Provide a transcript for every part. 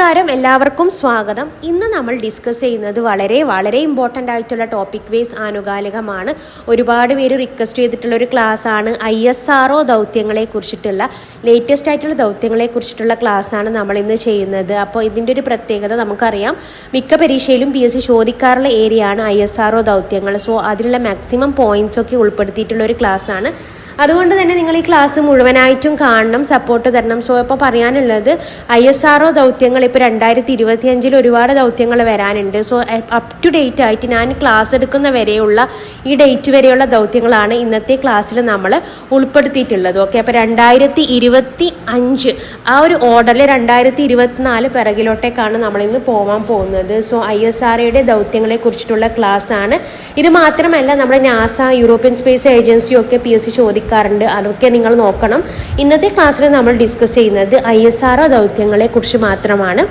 നമസ്കാരം, എല്ലാവർക്കും സ്വാഗതം. ഇന്ന് നമ്മൾ ഡിസ്കസ് ചെയ്യുന്നത് വളരെ ഇമ്പോർട്ടൻ്റ് ആയിട്ടുള്ള ടോപ്പിക് വേസ് ആനുകാലികമാണ്. ഒരുപാട് പേര് റിക്വസ്റ്റ് ചെയ്തിട്ടുള്ള ഒരു ക്ലാസ് ആണ്. ISRO ദൗത്യങ്ങളെ കുറിച്ചിട്ടുള്ള ലേറ്റസ്റ്റ് ആയിട്ടുള്ള ദൗത്യങ്ങളെ കുറിച്ചിട്ടുള്ള ക്ലാസ് ആണ് നമ്മൾ ഇന്ന് ചെയ്യുന്നത്. അപ്പോൾ ഇതിൻ്റെ ഒരു പ്രത്യേകത നമുക്കറിയാം, മിക്ക പരീക്ഷയിലും PSC ചോദിക്കാറുള്ള ഏരിയ ആണ് ISRO ദൗത്യങ്ങൾ. സോ അതിലുള്ള മാക്സിമം പോയിന്റ്സ് ഒക്കെ ഉൾപ്പെടുത്തിയിട്ടുള്ള ഒരു ക്ലാസ് ആണ്. അതുകൊണ്ട് തന്നെ നിങ്ങൾ ഈ ക്ലാസ് മുഴുവനായിട്ടും കാണണം, സപ്പോർട്ട് തരണം. സോ ഇപ്പോൾ പറയാനുള്ളത് ISRO ദൗത്യങ്ങൾ ഇപ്പോൾ 2025 ഒരുപാട് ദൗത്യങ്ങൾ വരാനുണ്ട്. സോ അപ് ടു ഡേറ്റ് ആയിട്ട് ഞാൻ ക്ലാസ് എടുക്കുന്ന വരെയുള്ള ഈ ഡേറ്റ് വരെയുള്ള ദൗത്യങ്ങളാണ് ഇന്നത്തെ ക്ലാസ്സിൽ നമ്മൾ ഉൾപ്പെടുത്തിയിട്ടുള്ളത്. ഓക്കെ, അപ്പോൾ 2025 ആ ഒരു ഓർഡറിൽ 2024 പിറകിലോട്ടേക്കാണ് നമ്മളിന്ന് പോകാൻ പോകുന്നത്. സോ ISROയുടെ ദൗത്യങ്ങളെ കുറിച്ചിട്ടുള്ള ക്ലാസ് ആണ് ഇത്. മാത്രമല്ല നമ്മുടെ NASA, യൂറോപ്യൻ സ്പേസ് ഏജൻസിയും ഒക്കെ PSC ചോദിക്കാറുണ്ട്. അതൊക്കെ നിങ്ങൾ നോക്കണം. ഇന്നത്തെ ക്ലാസ്സിൽ നമ്മൾ ഡിസ്കസ് ചെയ്യുന്നത് ISRO ദൗത്യങ്ങളെ കുറിച്ച് മാത്രമാണ്.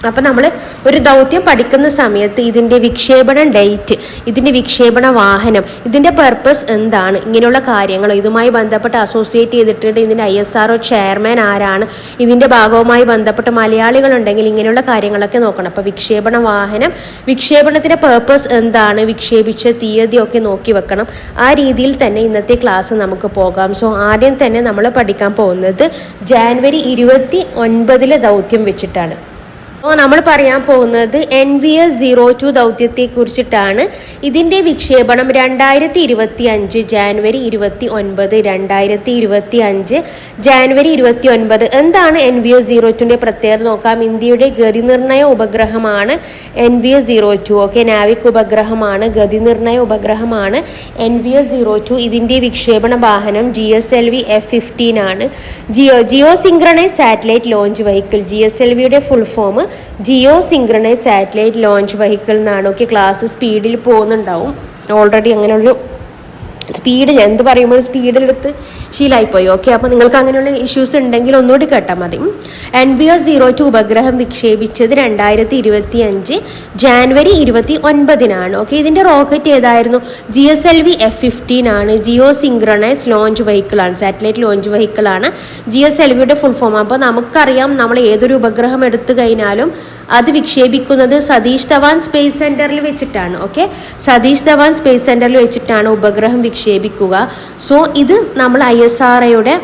അപ്പം നമ്മൾ ഒരു ദൗത്യം പഠിക്കുന്ന സമയത്ത് ഇതിൻ്റെ വിക്ഷേപണ ഡേറ്റ്, ഇതിൻ്റെ വിക്ഷേപണ വാഹനം, ഇതിൻ്റെ പർപ്പസ് എന്താണ്, ഇങ്ങനെയുള്ള കാര്യങ്ങൾ ഇതുമായി ബന്ധപ്പെട്ട് അസോസിയേറ്റ് ചെയ്തിട്ടുണ്ട്. ഇതിൻ്റെ ISRO ചെയർമാൻ ആരാണ്, ഇതിൻ്റെ ഭാഗവുമായി ബന്ധപ്പെട്ട് മലയാളികളുണ്ടെങ്കിൽ ഇങ്ങനെയുള്ള കാര്യങ്ങളൊക്കെ നോക്കണം. അപ്പോൾ വിക്ഷേപണ വാഹനം, വിക്ഷേപണത്തിൻ്റെ പർപ്പസ് എന്താണ്, വിക്ഷേപിച്ച തീയതിയൊക്കെ നോക്കി വെക്കണം. ആ രീതിയിൽ തന്നെ ഇന്നത്തെ ക്ലാസ് നമുക്ക് പോകാം. സോ ആദ്യം തന്നെ നമ്മൾ പഠിക്കാൻ പോകുന്നത് ജാനുവരി 29 ദൗത്യം വെച്ചിട്ടാണ്. അപ്പോൾ നമ്മൾ പറയാൻ പോകുന്നത് NVS-02 ദൗത്യത്തെ കുറിച്ചിട്ടാണ്. ഇതിൻ്റെ വിക്ഷേപണം 2025 ജാനുവരി 29, 2025 ജാനുവരി 29. എന്താണ് NVS-02ൻ്റെ പ്രത്യേകത നോക്കാം. ഇന്ത്യയുടെ ഗതിനിർണയ ഉപഗ്രഹമാണ് NVS-02. Okay, NavIC ഉപഗ്രഹമാണ്, ഗതിനിർണയ ഉപഗ്രഹമാണ് NVS-02. ഇതിൻ്റെ വിക്ഷേപണ വാഹനം GSLV F-15 ആണ്. Geo synchronise satellite launch vehicle, GSLVയുടെ full form geo synchronise satellite launch vehicle എന്നാണ്. ഓക്കെ, ക്ലാസ് സ്പീഡിൽ പോകുന്നുണ്ടാവും. ഓൾറെഡി അങ്ങനെയുള്ള സ്പീഡ് ഞാൻ എന്ത് പറയുമ്പോൾ സ്പീഡിലെടുത്ത് ശീലമായിപ്പോയി. ഓക്കെ, അപ്പോൾ നിങ്ങൾക്ക് അങ്ങനെയുള്ള ഇഷ്യൂസ് ഉണ്ടെങ്കിൽ ഒന്നുകൂടി കേട്ടാൽ മതി. NVS-02 ഉപഗ്രഹം വിക്ഷേപിച്ചത് 2025 ജാനുവരി 29. ഓക്കെ, ഇതിൻ്റെ റോക്കറ്റ് ഏതായിരുന്നു? GSLV F-15 ആണ്. ജിയോ സിങ്ക്രണൈസ് ലോഞ്ച് വെഹിക്കിളാണ്, സാറ്റലൈറ്റ് ലോഞ്ച് വെഹിക്കിളാണ് GSLVയുടെ ഫുൾ ഫോം. അപ്പോൾ നമുക്കറിയാം, നമ്മൾ ഏതൊരു ഉപഗ്രഹം എടുത്തു കഴിഞ്ഞാലും അത് വിക്ഷേപിക്കുന്നത് സതീഷ് ധവാൻ സ്പേസ് സെൻറ്ററിൽ വെച്ചിട്ടാണ്. ഓക്കെ, സതീഷ് ധവാൻ സ്പേസ് സെൻറ്ററിൽ വെച്ചിട്ടാണ് ഉപഗ്രഹം വിക്ഷേപിക്കുക. സോ ഇത് നമ്മൾ ISROയുടെ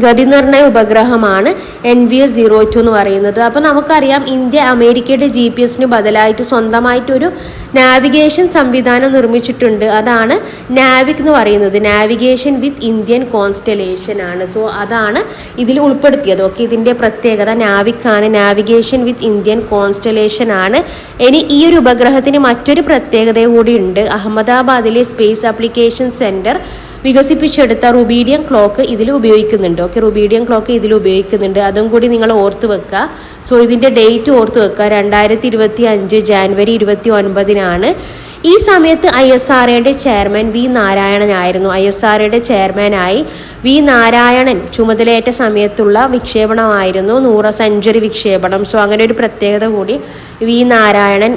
ഗതിനിർണയ ഉപഗ്രഹമാണ് NVS-02 എന്ന് പറയുന്നത്. അപ്പോൾ നമുക്കറിയാം, ഇന്ത്യ അമേരിക്കയുടെ GPS-ന് ബദലായിട്ട് സ്വന്തമായിട്ടൊരു നാവിഗേഷൻ സംവിധാനം നിർമ്മിച്ചിട്ടുണ്ട്. അതാണ് നാവിക് എന്ന് പറയുന്നത്. നാവിഗേഷൻ വിത്ത് ഇന്ത്യൻ കോൺസ്റ്റലേഷൻ ആണ്. സോ അതാണ് ഇതിൽ ഉൾപ്പെടുത്തിയത്. ഓക്കെ, ഇതിൻ്റെ പ്രത്യേകത നാവിക് ആണ്, നാവിഗേഷൻ വിത്ത് ഇന്ത്യൻ കോൺസ്റ്റലേഷൻ ആണ്. ഇനി ഈ ഒരു ഉപഗ്രഹത്തിന് മറ്റൊരു പ്രത്യേകത കൂടി ഉണ്ട്. അഹമ്മദാബാദിലെ സ്പേസ് ആപ്ലിക്കേഷൻ സെൻറ്റർ വികസിപ്പിച്ചെടുത്ത റുബീഡിയം ക്ലോക്ക് ഇതിൽ ഉപയോഗിക്കുന്നുണ്ട്. ഓക്കെ, റുബീഡിയം ക്ലോക്ക് ഇതിൽ ഉപയോഗിക്കുന്നുണ്ട്. അതും കൂടി നിങ്ങൾ ഓർത്ത് വെക്കുക. സോ ഇതിൻ്റെ ഡേറ്റ് ഓർത്ത് വെക്കുക. 2025 ജാനുവരി 29 ഈ സമയത്ത് ISROയുടെ ചെയർമാൻ V നാരായണൻ ആയിരുന്നു. ISROയുടെ ചെയർമാനായി V നാരായണൻ ചുമതലയേറ്റ സമയത്തുള്ള വിക്ഷേപണമായിരുന്നു 100 സെഞ്ചുറി വിക്ഷേപണം. സോ അങ്ങനെ ഒരു പ്രത്യേകത കൂടി. V നാരായണൻ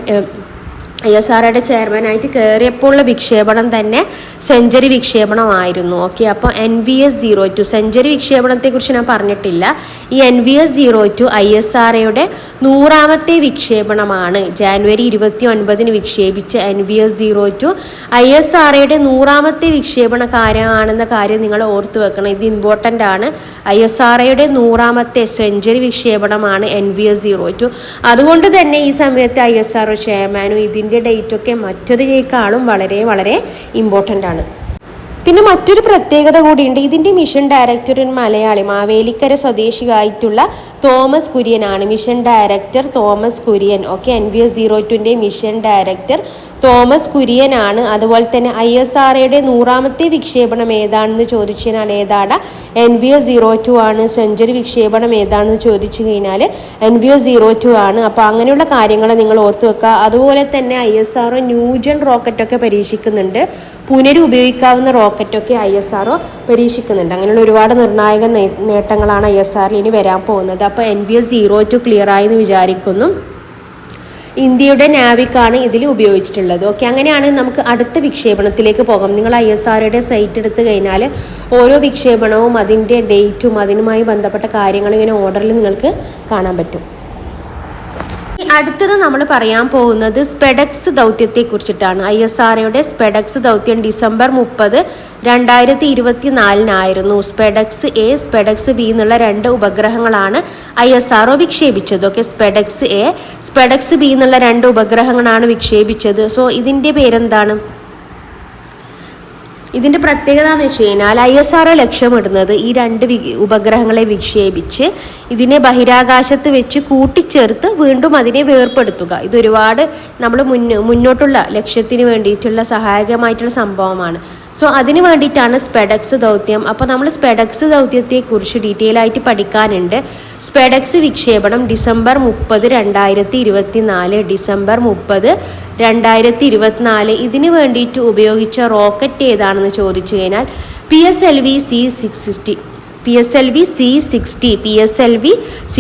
ISROയുടെ ചെയർമാനായിട്ട് കയറിയപ്പോൾ ഉള്ള വിക്ഷേപണം തന്നെ സെഞ്ചുറി വിക്ഷേപണമായിരുന്നു. ഓക്കെ, അപ്പോൾ NVS-02 സെഞ്ചുറി വിക്ഷേപണത്തെക്കുറിച്ച് ഞാൻ പറഞ്ഞിട്ടില്ല. ഈ NVS-02 ISROയുടെ 100ാമത്തെ വിക്ഷേപണമാണ്. ജാനുവരി 29 വിക്ഷേപിച്ച NVS-02 ISROയുടെ 100ാമത്തെ വിക്ഷേപണ കാര്യമാണെന്ന കാര്യം നിങ്ങൾ ഓർത്ത് വെക്കണം. ഇത് ഇമ്പോർട്ടൻ്റ് ആണ്. ISROയുടെ 100ാമത്തെ സെഞ്ചുറി വിക്ഷേപണമാണ് NVS-02. അതുകൊണ്ട് തന്നെ ഈ സമയത്ത് ISRO ചെയർമാനും ഇതിൻ്റെ ഡേറ്റൊക്കെ മറ്റതിനേക്കാളും വളരെ ഇമ്പോർട്ടൻ്റ് ആണ്. പിന്നെ മറ്റൊരു പ്രത്യേകത കൂടിയുണ്ട്. ഇതിൻ്റെ മിഷൻ ഡയറക്ടർ ഒരു മലയാളി, മാവേലിക്കര സ്വദേശിയായിട്ടുള്ള തോമസ് കുര്യനാണ്. Mission director Thomas Kurian. Okay, NVS-02ൻ്റെ മിഷൻ ഡയറക്ടർ തോമസ് കുര്യനാണ്. അതുപോലെ തന്നെ ISROയുടെ 100ാമത്തെ വിക്ഷേപണം ഏതാണെന്ന് ചോദിച്ചു കഴിഞ്ഞാൽ ഏതാണ്? NVS-02 ആണ്. സെഞ്ചുറി വിക്ഷേപണം ഏതാണെന്ന് ചോദിച്ചു കഴിഞ്ഞാൽ NVS-02 ആണ്. അപ്പോൾ അങ്ങനെയുള്ള കാര്യങ്ങൾ നിങ്ങൾ ഓർത്ത് വെക്കുക. അതുപോലെ തന്നെ ISRO ന്യൂജൻ റോക്കറ്റൊക്കെ പരീക്ഷിക്കുന്നുണ്ട്. പുനരുപയോഗിക്കാവുന്ന റോക്കറ്റൊക്കെ ISRO പരീക്ഷിക്കുന്നുണ്ട്. അങ്ങനെയുള്ള ഒരുപാട് നിർണായക നേട്ടങ്ങളാണ് ISRO ഇനി വരാൻ പോകുന്നത്. അപ്പോൾ NVS-02 ക്ലിയർ ആയി എന്ന് വിചാരിക്കുന്നു. ഇന്ത്യയുടെ നാവിക്കാണ് ഇതിൽ ഉപയോഗിച്ചിട്ടുള്ളത്. ഓക്കെ, അങ്ങനെയാണ് നമുക്ക് അടുത്ത വിക്ഷേപണത്തിലേക്ക് പോകാം. നിങ്ങൾ ISROയുടെ സൈറ്റ് എടുത്തു കഴിഞ്ഞാൽ ഓരോ വിക്ഷേപണവും അതിൻ്റെ ഡേറ്റും അതിനുമായി ബന്ധപ്പെട്ട കാര്യങ്ങളും ഇങ്ങനെ ഓർഡറിൽ നിങ്ങൾക്ക് കാണാൻ പറ്റും. അടുത്തത് നമ്മൾ പറയാൻ പോകുന്നത് സ്പെഡക്സ് ദൗത്യത്തെ കുറിച്ചിട്ടാണ്. ISROയുടെ സ്പെഡക്സ് ദൗത്യം December 30, 2024 SpaDeX A, SpaDeX B എന്നുള്ള 2 ഉപഗ്രഹങ്ങളാണ് ISRO വിക്ഷേപിച്ചത്. Okay, SpaDeX A, SpaDeX B എന്നുള്ള 2 ഉപഗ്രഹങ്ങളാണ് വിക്ഷേപിച്ചത്. സോ ഇതിൻ്റെ പേരെന്താണ്? ഇതിൻ്റെ പ്രത്യേകത എന്ന് വെച്ച് കഴിഞ്ഞാൽ ISRO ലക്ഷ്യമിടുന്നത് ഈ 2 ഉപഗ്രഹങ്ങളെ വിക്ഷേപിച്ച് ഇതിനെ ബഹിരാകാശത്ത് വെച്ച് കൂട്ടിച്ചേർത്ത് വീണ്ടും അതിനെ വേർപെടുത്തുക. ഇതൊരുപാട് നമ്മൾ മുന്നോട്ടുള്ള ലക്ഷ്യത്തിന് വേണ്ടിയിട്ടുള്ള സഹായകമായിട്ടുള്ള സംഭവമാണ്. സോ അതിന് വേണ്ടിയിട്ടാണ് സ്പെഡക്സ് ദൗത്യം. അപ്പോൾ നമ്മൾ സ്പെഡക്സ് ദൗത്യത്തെക്കുറിച്ച് ഡീറ്റെയിൽ ആയിട്ട് പഠിക്കാനുണ്ട്. സ്പെഡക്സ് വിക്ഷേപണം ഡിസംബർ 30, 2024 ഡിസംബർ 30, 2024 ഇതിന് വേണ്ടിയിട്ട് ഉപയോഗിച്ച റോക്കറ്റ് ഏതാണെന്ന് ചോദിച്ചു കഴിഞ്ഞാൽ PSLV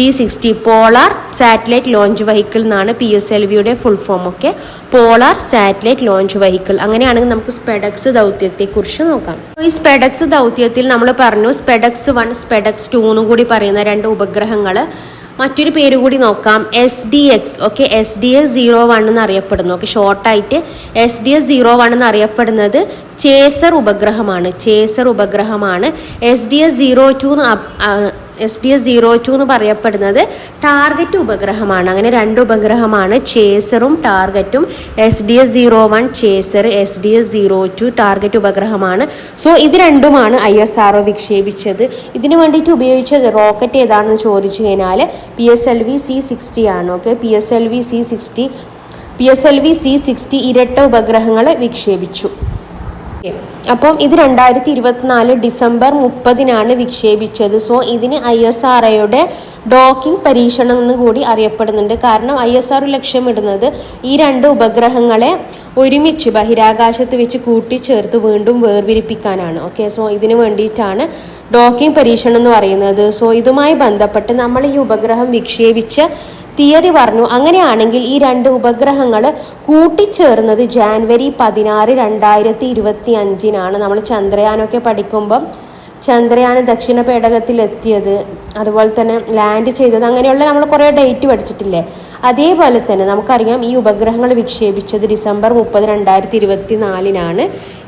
C60 polar satellite launch vehicle എന്നാണ് PSLVയുടെ ഫുൾ ഫോം. ഒക്കെ, പോളാർ സാറ്റലൈറ്റ് ലോഞ്ച് വെഹിക്കിൾ. അങ്ങനെയാണെങ്കിൽ നമുക്ക് സ്പെഡക്സ് ദൗത്യത്തെ കുറിച്ച് നോക്കാം. ഈ സ്പെഡക്സ് ദൗത്യത്തിൽ നമ്മൾ പറഞ്ഞു സ്പെഡക്സ് 1, സ്പെഡക്സ് 2 എന്നും കൂടി പറയുന്ന 2 ഉപഗ്രഹങ്ങൾ. മറ്റൊരു പേര് കൂടി നോക്കാം, SDX. ഓക്കെ, SDS-01 എന്നറിയപ്പെടുന്നു. ഓക്കെ, ഷോർട്ടായിട്ട് SDS-01 എന്നറിയപ്പെടുന്നത് ചേസർ ഉപഗ്രഹമാണ്. SDS-02 എന്ന് പറയപ്പെടുന്നത് ടാർഗറ്റ് ഉപഗ്രഹമാണ്. അങ്ങനെ 2 ഉപഗ്രഹമാണ്, ചേസറും ടാർഗറ്റും. SDS-01 ചേസർ, SDS-02 ടാർഗറ്റ് ഉപഗ്രഹമാണ്. സോ ഇത് രണ്ടുമാണ് ISRO വിക്ഷേപിച്ചത്. ഇതിനു വേണ്ടിയിട്ട് ഉപയോഗിച്ച റോക്കറ്റ് ഏതാണെന്ന് ചോദിച്ചു കഴിഞ്ഞാൽ PSLV C60 ആണ്. ഓക്കെ, PSLV C60 ഇരട്ട ഉപഗ്രഹങ്ങളെ വിക്ഷേപിച്ചു. അപ്പം ഇത് 2024 ഡിസംബർ 30 വിക്ഷേപിച്ചത്. സോ ഇതിന് ISROയുടെ ഡോക്കിംഗ് പരീക്ഷണം എന്ന് കൂടി അറിയപ്പെടുന്നുണ്ട്. കാരണം ISRO ലക്ഷ്യമിടുന്നത് ഈ 2 ഉപഗ്രഹങ്ങളെ ഒരുമിച്ച് ബഹിരാകാശത്ത് വെച്ച് കൂട്ടിച്ചേർത്ത് വീണ്ടും വേർതിരിപ്പിക്കാനാണ്. ഓക്കെ, സോ ഇതിന് വേണ്ടിയിട്ടാണ് ഡോക്കിംഗ് പരീക്ഷണം എന്ന് പറയുന്നത്. സോ ഇതുമായി ബന്ധപ്പെട്ട് നമ്മൾ ഈ ഉപഗ്രഹം വിക്ഷേപിച്ച തിയറി പറഞ്ഞു. അങ്ങനെയാണെങ്കിൽ ഈ 2 ഉപഗ്രഹങ്ങൾ കൂട്ടിച്ചേർന്നത് ജാനുവരി 16, 2025 നമ്മൾ ചന്ദ്രയാനൊക്കെ പഠിക്കുമ്പം ചന്ദ്രയാൻ ദക്ഷിണ പേടകത്തിൽ എത്തിയത്, അതുപോലെ തന്നെ ലാൻഡ് ചെയ്തത്, അങ്ങനെയുള്ള നമ്മൾ കുറേ ഡേറ്റ് പഠിച്ചിട്ടില്ലേ? അതേപോലെ തന്നെ നമുക്കറിയാം ഈ ഉപഗ്രഹങ്ങൾ വിക്ഷേപിച്ചത് ഡിസംബർ 30, 2024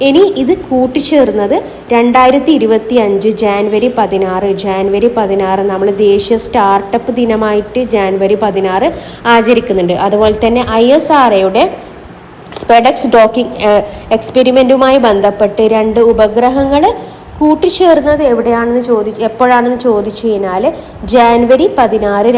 ഇനി ഇത് കൂട്ടിച്ചേർന്നത് 2025 ജാനുവരി 16 നമ്മൾ ദേശീയ സ്റ്റാർട്ടപ്പ് ദിനമായിട്ട് ജാനുവരി 16 ആചരിക്കുന്നുണ്ട്. അതുപോലെ തന്നെ ISROയുടെ സ്പെഡക്സ് ഡോക്കിംഗ് എക്സ്പെരിമെൻറ്റുമായി ബന്ധപ്പെട്ട് 2 ഉപഗ്രഹങ്ങൾ കൂട്ടിച്ചേർന്നത് എപ്പോഴാണെന്ന് ചോദിച്ചു കഴിഞ്ഞാൽ ജാനുവരി 16,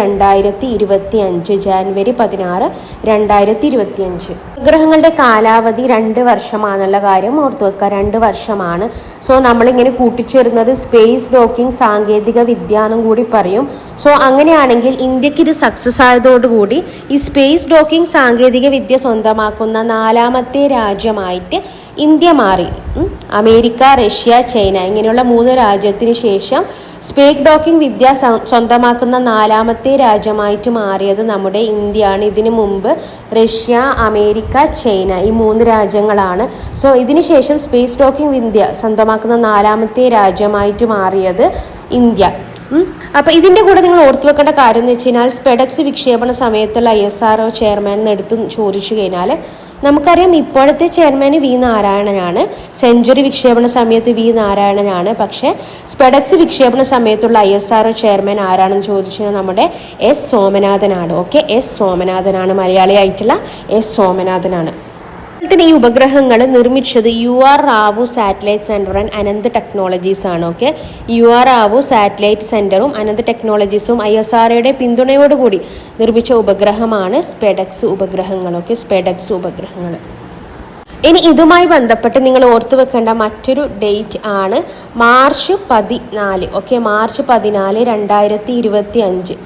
2025 ഉപഗ്രഹങ്ങളുടെ കാലാവധി 2 വർഷമാണെന്നുള്ള കാര്യം ഓർത്തു വെക്കുക. 2 വർഷമാണ്. സോ നമ്മളിങ്ങനെ കൂട്ടിച്ചേർന്നത് സ്പേസ് ഡോക്കിംഗ് സാങ്കേതിക വിദ്യ എന്നും കൂടി പറയും. സോ അങ്ങനെയാണെങ്കിൽ ഇന്ത്യക്ക് ഇത് സക്സസ് ആയതോടുകൂടി ഈ സ്പേസ് ഡോക്കിംഗ് സാങ്കേതിക വിദ്യ സ്വന്തമാക്കുന്ന 4ാമത്തെ രാജ്യമായിട്ട് ഇന്ത്യ മാറി. അമേരിക്ക, റഷ്യ, ചൈന ഇങ്ങനെയുള്ള 3 രാജ്യത്തിന് ശേഷം സ്പേസ് ഡോക്കിംഗ് വിദ്യ സ്വന്തമാക്കുന്ന 4ാമത്തെ രാജ്യമായിട്ട് മാറിയത് നമ്മുടെ ഇന്ത്യയാണ്. ഇതിനു മുമ്പ് റഷ്യ, അമേരിക്ക, ചൈന ഈ 3 രാജ്യങ്ങളാണ്. സോ ഇതിന് ശേഷം സ്പേസ് ഡോക്കിംഗ് വിദ്യ സ്വന്തമാക്കുന്ന 4ാമത്തെ രാജ്യമായിട്ട് മാറിയത് ഇന്ത്യ. അപ്പം ഇതിൻ്റെ കൂടെ നിങ്ങൾ ഓർത്തു വെക്കേണ്ട കാര്യം എന്ന് വെച്ച് കഴിഞ്ഞാൽ സ്പെഡക്സ് വിക്ഷേപണ സമയത്തുള്ള ISRO ചെയർമാൻ എടുത്ത് ചോദിച്ചു കഴിഞ്ഞാൽ നമുക്കറിയാം ഇപ്പോഴത്തെ ചെയർമാൻ V. നാരായണനാണ്. സെഞ്ചുറി വിക്ഷേപണ സമയത്ത് V. നാരായണനാണ്. പക്ഷേ സ്പെഡക്സ് വിക്ഷേപണ സമയത്തുള്ള ISRO ചെയർമാൻ ആരാണെന്ന് ചോദിച്ചാൽ നമ്മുടെ S. സോമനാഥനാണ്. Okay, S. സോമനാഥനാണ്, മലയാളിയായിട്ടുള്ള S. സോമനാഥനാണ്. അതുപോലെ തന്നെ ഈ ഉപഗ്രഹങ്ങൾ നിർമ്മിച്ചത് UR Rao satellite centre and Ananth technologies ആണ്. ഓക്കെ, UR റാവു സാറ്റലൈറ്റ് സെൻറ്ററും അനന്ത് ടെക്നോളജീസും ISROയുടെ പിന്തുണയോടുകൂടി നിർമ്മിച്ച ഉപഗ്രഹമാണ് സ്പെഡക്സ് ഉപഗ്രഹങ്ങൾ. ഓക്കെ, സ്പെഡക്സ് ഉപഗ്രഹങ്ങൾ. ഇനി ഇതുമായി ബന്ധപ്പെട്ട് നിങ്ങൾ ഓർത്തു വെക്കേണ്ട മറ്റൊരു ഡേറ്റ് ആണ് മാർച്ച് 14. Okay, March 14, 2025.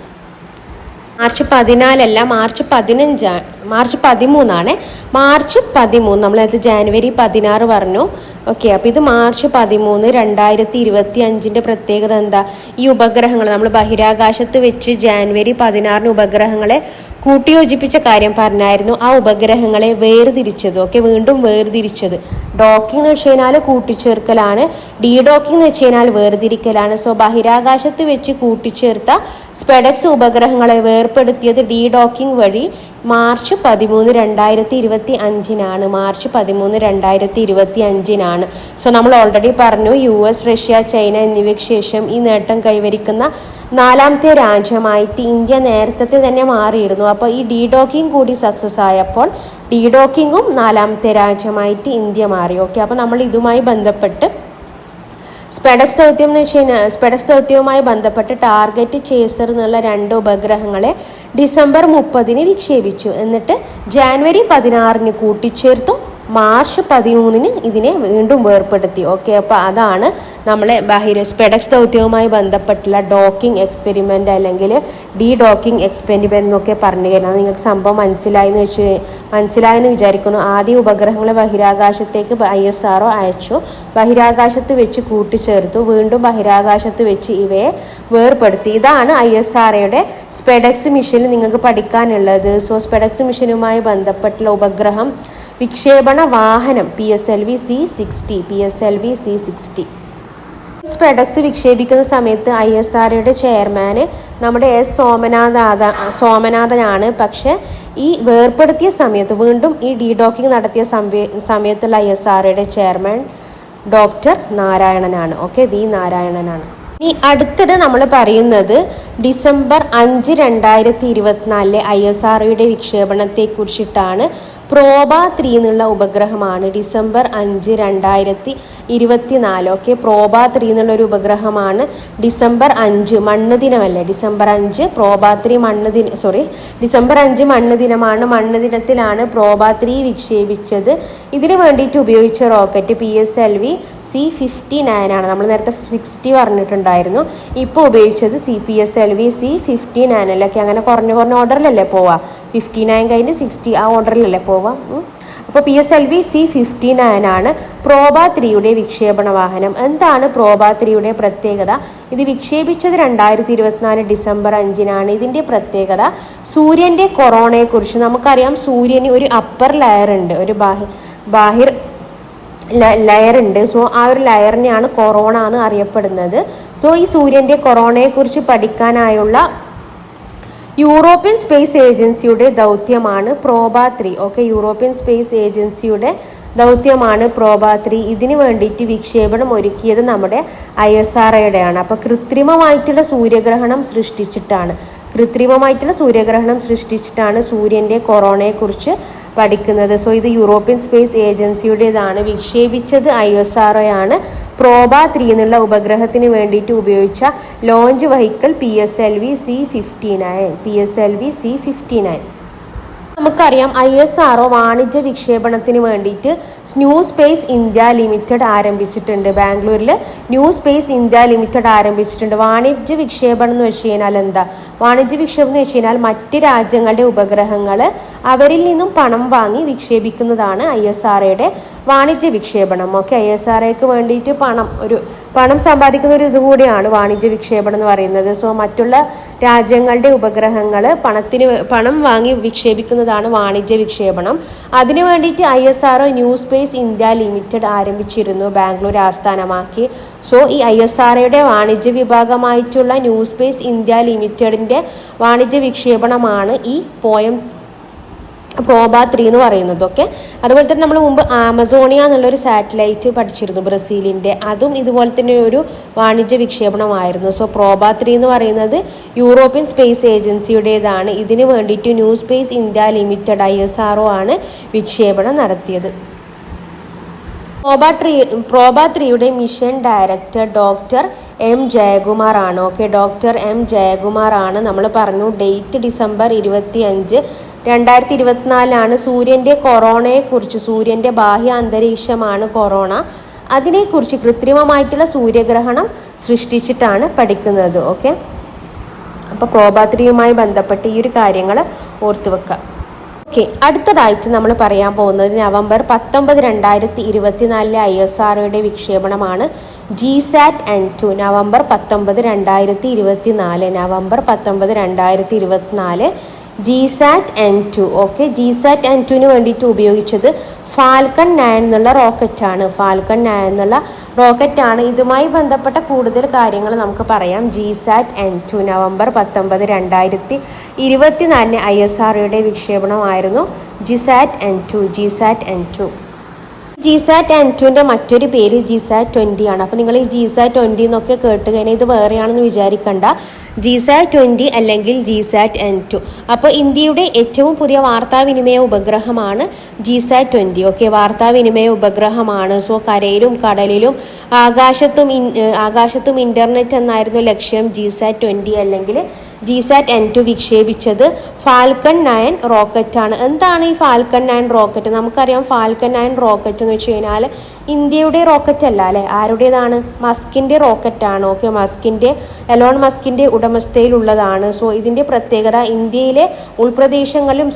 മാർച്ച് 14 അല്ല, മാർച്ച് 13, മാർച്ച് 13. മാർച്ച് 13 നമ്മളത് ജാനുവരി 16 പറഞ്ഞു. ഓക്കെ, അപ്പോൾ ഇത് മാർച്ച് 13, 2025 പ്രത്യേകത എന്താ? ഈ ഉപഗ്രഹങ്ങൾ നമ്മൾ ബഹിരാകാശത്ത് വെച്ച് ജാനുവരി 16 ഉപഗ്രഹങ്ങളെ കൂട്ടിയോജിപ്പിച്ച കാര്യം പറഞ്ഞായിരുന്നു. ആ ഉപഗ്രഹങ്ങളെ വേർതിരിച്ചത്. ഓക്കെ, വീണ്ടും വേർതിരിച്ചത്. ഡോക്കിംഗ് എന്ന് വെച്ച് കഴിഞ്ഞാൽ കൂട്ടിച്ചേർക്കലാണ്, ഡോക്കിംഗ് എന്ന് വെച്ച് കഴിഞ്ഞാൽ വേർതിരിക്കലാണ്. സോ ബഹിരാകാശത്ത് വെച്ച് കൂട്ടിച്ചേർത്ത സ്പെഡക്സ് ഉപഗ്രഹങ്ങളെ വേർപ്പെടുത്തിയത് ഡോക്കിംഗ് വഴി മാർച്ച് 13, 2025 മാർച്ച് 13, 2025 സോ നമ്മൾ ഓൾറെഡി പറഞ്ഞു US, റഷ്യ, ചൈന എന്നിവയ്ക്ക് ശേഷം ഈ നേട്ടം കൈവരിക്കുന്ന 4ാമത്തെ രാജ്യമായിട്ട് ഇന്ത്യ നേരത്തെ തന്നെ മാറിയിരുന്നു. അപ്പോൾ ഈ ഡീഡോക്കിംഗ് കൂടി സക്സസ് ആയപ്പോൾ ഡീഡോക്കിങ്ങും 4ാമത്തെ രാജ്യമായിട്ട് ഇന്ത്യ മാറി. ഓക്കെ, അപ്പോൾ നമ്മൾ ഇതുമായി ബന്ധപ്പെട്ട് സ്പെഡക്സ് ദൗത്യം എന്ന് വെച്ച് കഴിഞ്ഞാൽ സ്പെഡക്സ് ദൗത്യവുമായി ബന്ധപ്പെട്ട് ടാർഗറ്റ് ചേസർ എന്നുള്ള 2 ഉപഗ്രഹങ്ങളെ ഡിസംബർ 30 വിക്ഷേപിച്ചു. എന്നിട്ട് ജാനുവരി 16 കൂട്ടിച്ചേർത്തു. മാർച്ച് 13 ഇതിനെ വീണ്ടും വേർപ്പെടുത്തി. ഓക്കെ, അപ്പോൾ അതാണ് നമ്മളെ സ്പെഡക്സ് ദൗത്യവുമായി ബന്ധപ്പെട്ടുള്ള ഡോക്കിംഗ് എക്സ്പെരിമെൻ്റ് അല്ലെങ്കിൽ ഡോക്കിംഗ് എക്സ്പെരിമെൻ്റ് എന്നൊക്കെ പറഞ്ഞു കഴിഞ്ഞാൽ നിങ്ങൾക്ക് സംഭവം മനസ്സിലായെന്ന് വിചാരിക്കുന്നു. ആദ്യ ഉപഗ്രഹങ്ങളെ ബഹിരാകാശത്തേക്ക് ISRO അയച്ചു, ബഹിരാകാശത്ത് വെച്ച് കൂട്ടിച്ചേർത്തു, വീണ്ടും ബഹിരാകാശത്ത് വെച്ച് ഇവയെ വേർപ്പെടുത്തി. ഇതാണ് ISROയുടെ സ്പെഡക്സ് മിഷനിൽ നിങ്ങൾക്ക് പഠിക്കാനുള്ളത്. സോ സ്പെഡക്സ് മിഷനുമായി ബന്ധപ്പെട്ടുള്ള ഉപഗ്രഹം വിക്ഷേപണ വാഹനം PSLV C60. സ്പെഡക്സ് വിക്ഷേപിക്കുന്ന സമയത്ത് ISROയുടെ ചെയർമാന് നമ്മുടെ സോമനാഥനാണ്. പക്ഷെ ഈ വേർപ്പെടുത്തിയ സമയത്ത് വീണ്ടും ഈ ഡീഡോക്കിംഗ് നടത്തിയ സമയത്തുള്ള ISROയുടെ ചെയർമാൻ ഡോക്ടർ നാരായണനാണ്. ഓക്കെ, V നാരായണനാണ്. ഇനി അടുത്തത് നമ്മൾ പറയുന്നത് ഡിസംബർ 5, 2024 ISROയുടെ വിക്ഷേപണത്തെ കുറിച്ചിട്ടാണ്. പ്രോബ 3 എന്നുള്ള ഉപഗ്രഹമാണ്. ഡിസംബർ 5, 2024. ഓക്കെ, പ്രോബ 3 എന്നുള്ളൊരു ഉപഗ്രഹമാണ്. ഡിസംബർ 5 മണ്ണ് ദിനമല്ലേ, ഡിസംബർ 5 പ്രോബ 3 ഡിസംബർ 5 മണ്ണ് ദിനമാണ്. മണ്ണ് ദിനത്തിലാണ് പ്രോബ 3 വിക്ഷേപിച്ചത്. ഇതിന് വേണ്ടിയിട്ട് ഉപയോഗിച്ച റോക്കറ്റ് PSLV C59 ആണ്. നമ്മൾ നേരത്തെ 60 പറഞ്ഞിട്ടുണ്ടായിരുന്നു. ഇപ്പോൾ ഉപയോഗിച്ചത് PSLV C59 അല്ലേ. അങ്ങനെ കുറഞ്ഞ ഓർഡറിലല്ലേ പോവാ, 59 കഴിഞ്ഞ് 60 ആ ഓർഡറിലല്ലേ പോവാ. അപ്പോൾ PSLV C59 ആണ് പ്രോബ 3യുടെ വിക്ഷേപണ വാഹനം. എന്താണ് പ്രോബ 3യുടെ പ്രത്യേകത? ഇത് വിക്ഷേപിച്ചത് 2024 ഡിസംബർ 5 ഇതിൻ്റെ പ്രത്യേകത സൂര്യൻ്റെ കൊറോണയെക്കുറിച്ച് നമുക്കറിയാം. സൂര്യന് ഒരു അപ്പർ ലെയർ ഉണ്ട്, ഒരു ബാഹിർ ലെയർ ഉണ്ട്. സോ ആ ഒരു ലെയറിനെയാണ് കൊറോണ എന്ന് അറിയപ്പെടുന്നത്. സോ ഈ സൂര്യൻ്റെ കൊറോണയെക്കുറിച്ച് പഠിക്കാനായുള്ള യൂറോപ്യൻ സ്പേസ് ഏജൻസിയുടെ ദൗത്യമാണ് പ്രോബ 3. ഓക്കെ, യൂറോപ്യൻ സ്പേസ് ഏജൻസിയുടെ ദൗത്യമാണ് പ്രോബ 3. ഇതിന് വേണ്ടിയിട്ട് വിക്ഷേപണം ഒരുക്കിയത് നമ്മുടെ ISROയുടെയാണ്. അപ്പോൾ കൃത്രിമമായിട്ടുള്ള സൂര്യഗ്രഹണം സൃഷ്ടിച്ചിട്ടാണ് സൂര്യൻ്റെ കൊറോണയെക്കുറിച്ച് പഠിക്കുന്നത്. സോ ഇത് യൂറോപ്യൻ സ്പേസ് ഏജൻസിയുടേതാണ്. വിക്ഷേപിച്ചത് ISROയാണ്. പ്രോബ 3 എന്നുള്ള ഉപഗ്രഹത്തിന് വേണ്ടിയിട്ട് ഉപയോഗിച്ച ലോഞ്ച് വെഹിക്കിൾ PSLV C59. നമുക്കറിയാം ISRO വാണിജ്യ വിക്ഷേപണത്തിന് വേണ്ടിയിട്ട് ന്യൂ സ്പേസ് ഇന്ത്യ ലിമിറ്റഡ് ആരംഭിച്ചിട്ടുണ്ട്. ബാംഗ്ലൂരിൽ ന്യൂ സ്പേസ് ഇന്ത്യ ലിമിറ്റഡ് ആരംഭിച്ചിട്ടുണ്ട്. വാണിജ്യ വിക്ഷേപണം എന്ന് വെച്ച് കഴിഞ്ഞാൽ എന്താ? വാണിജ്യ വിക്ഷേപണം എന്ന് വെച്ച് കഴിഞ്ഞാൽ മറ്റ് രാജ്യങ്ങളുടെ ഉപഗ്രഹങ്ങൾ അവരിൽ നിന്നും പണം വാങ്ങി വിക്ഷേപിക്കുന്നതാണ് ISROയുടെ വാണിജ്യ വിക്ഷേപണം. ഓക്കെ, ISROയ്ക്ക് വേണ്ടിയിട്ട് പണം സമ്പാദിക്കുന്ന ഒരു ഇതുകൂടിയാണ് വാണിജ്യ വിക്ഷേപണം എന്ന് പറയുന്നത്. സോ മറ്റുള്ള രാജ്യങ്ങളുടെ ഉപഗ്രഹങ്ങൾ പണം വാങ്ങി വിക്ഷേപിക്കുന്നതാണ് വാണിജ്യ വിക്ഷേപണം. അതിനു വേണ്ടിയിട്ട് ISRO new space India limited ആരംഭിച്ചിരുന്നു, ബാംഗ്ലൂർ ആസ്ഥാനമാക്കി. സോ ഈ ISROയുടെ വാണിജ്യ വിഭാഗമായിട്ടുള്ള ന്യൂ സ്പേസ് ഇന്ത്യ ലിമിറ്റഡിൻ്റെ വാണിജ്യ വിക്ഷേപണമാണ് ഈ പ്രോബ 3 എന്ന് പറയുന്നത്. ഓക്കെ, അതുപോലെ തന്നെ നമ്മൾ മുമ്പ് ആമസോണിയ എന്നുള്ളൊരു സാറ്റലൈറ്റ് പഠിച്ചിരുന്നു ബ്രസീലിൻ്റെ. അതും ഇതുപോലെ തന്നെ ഒരു വാണിജ്യ വിക്ഷേപണമായിരുന്നു. സോ പ്രോബ 3 എന്ന് പറയുന്നത് യൂറോപ്യൻ സ്പേസ് ഏജൻസിയുടേതാണ്. ഇതിനു വേണ്ടിയിട്ട് new space India limited ISRO ആണ് വിക്ഷേപണം നടത്തിയത്. പ്രോബ 3യുടെ mission director doctor M Jayakumar ആണ്. ഓക്കെ, ഡോക്ടർ M ജയകുമാർ ആണ്. നമ്മൾ പറഞ്ഞു ഡേറ്റ് ഡിസംബർ 25, 2024 സൂര്യൻ്റെ കൊറോണയെക്കുറിച്ച്, സൂര്യൻ്റെ ബാഹ്യ അന്തരീക്ഷമാണ് കൊറോണ, അതിനെക്കുറിച്ച് കൃത്രിമമായിട്ടുള്ള സൂര്യഗ്രഹണം സൃഷ്ടിച്ചിട്ടാണ് പഠിക്കുന്നത്. ഓക്കെ, അപ്പോൾ പ്രോബ 3യുമായി ബന്ധപ്പെട്ട് ഈ ഒരു കാര്യങ്ങൾ ഓർത്തു വെക്കുക. ഓക്കെ, അടുത്തതായിട്ട് നമ്മൾ പറയാൻ പോകുന്നത് നവംബർ 19, 2024 ISROയുടെ വിക്ഷേപണമാണ് GSAT-N2. November 19, 2024 GSAT-N2. ഓക്കെ, GSAT-N2ന് വേണ്ടിയിട്ട് ഉപയോഗിച്ചത് ഫാൽക്കൺ 9 എന്നുള്ള റോക്കറ്റാണ്. ഫാൽക്കൺ 9 എന്നുള്ള റോക്കറ്റാണ്. ഇതുമായി ബന്ധപ്പെട്ട കൂടുതൽ കാര്യങ്ങൾ നമുക്ക് പറയാം. GSAT-N2 November 19, 2024 ISROയുടെ വിക്ഷേപണമായിരുന്നു GSAT-N2. GSAT-N2ൻ്റെ മറ്റൊരു പേര് GSAT-20 ആണ്. അപ്പോൾ നിങ്ങൾ ഈ GSAT-20 എന്നൊക്കെ കേട്ട് കഴിഞ്ഞാൽ ഇത് വേറെയാണെന്ന് വിചാരിക്കണ്ട. GSAT-20 അല്ലെങ്കിൽ GSAT-N2. അപ്പോൾ ഇന്ത്യയുടെ ഏറ്റവും പുതിയ വാർത്താവിനിമയ ഉപഗ്രഹമാണ് GSAT-20. ഓക്കെ, വാർത്താവിനിമയ ഉപഗ്രഹമാണ്. സോ കരയിലും കടലിലും ആകാശത്തും ഇൻ്റർനെറ്റ് എന്നായിരുന്നു ലക്ഷ്യം. GSAT-20 അല്ലെങ്കിൽ GSAT-N2 വിക്ഷേപിച്ചത് ഫാൽക്കൺ 9 റോക്കറ്റാണ്. എന്താണ് ഈ ഫാൽക്കൺ 9 റോക്കറ്റ്? നമുക്കറിയാം ഫാൽക്കൺ 9 റോക്കറ്റ് എന്ന് വെച്ച് കഴിഞ്ഞാൽ ഇന്ത്യയുടെ റോക്കറ്റ് അല്ല അല്ലേ, ആരുടേതാണ്? മസ്കിൻ്റെ റോക്കറ്റാണ്. ഓക്കെ, എലോൺ മസ്കിൻ്റെ ഉടമസ്ഥയിലുള്ളതാണ്. സോ ഇതിൻ്റെ പ്രത്യേകത ഇന്ത്യയിലെ ഉൾപ്രദേശങ്ങളിലും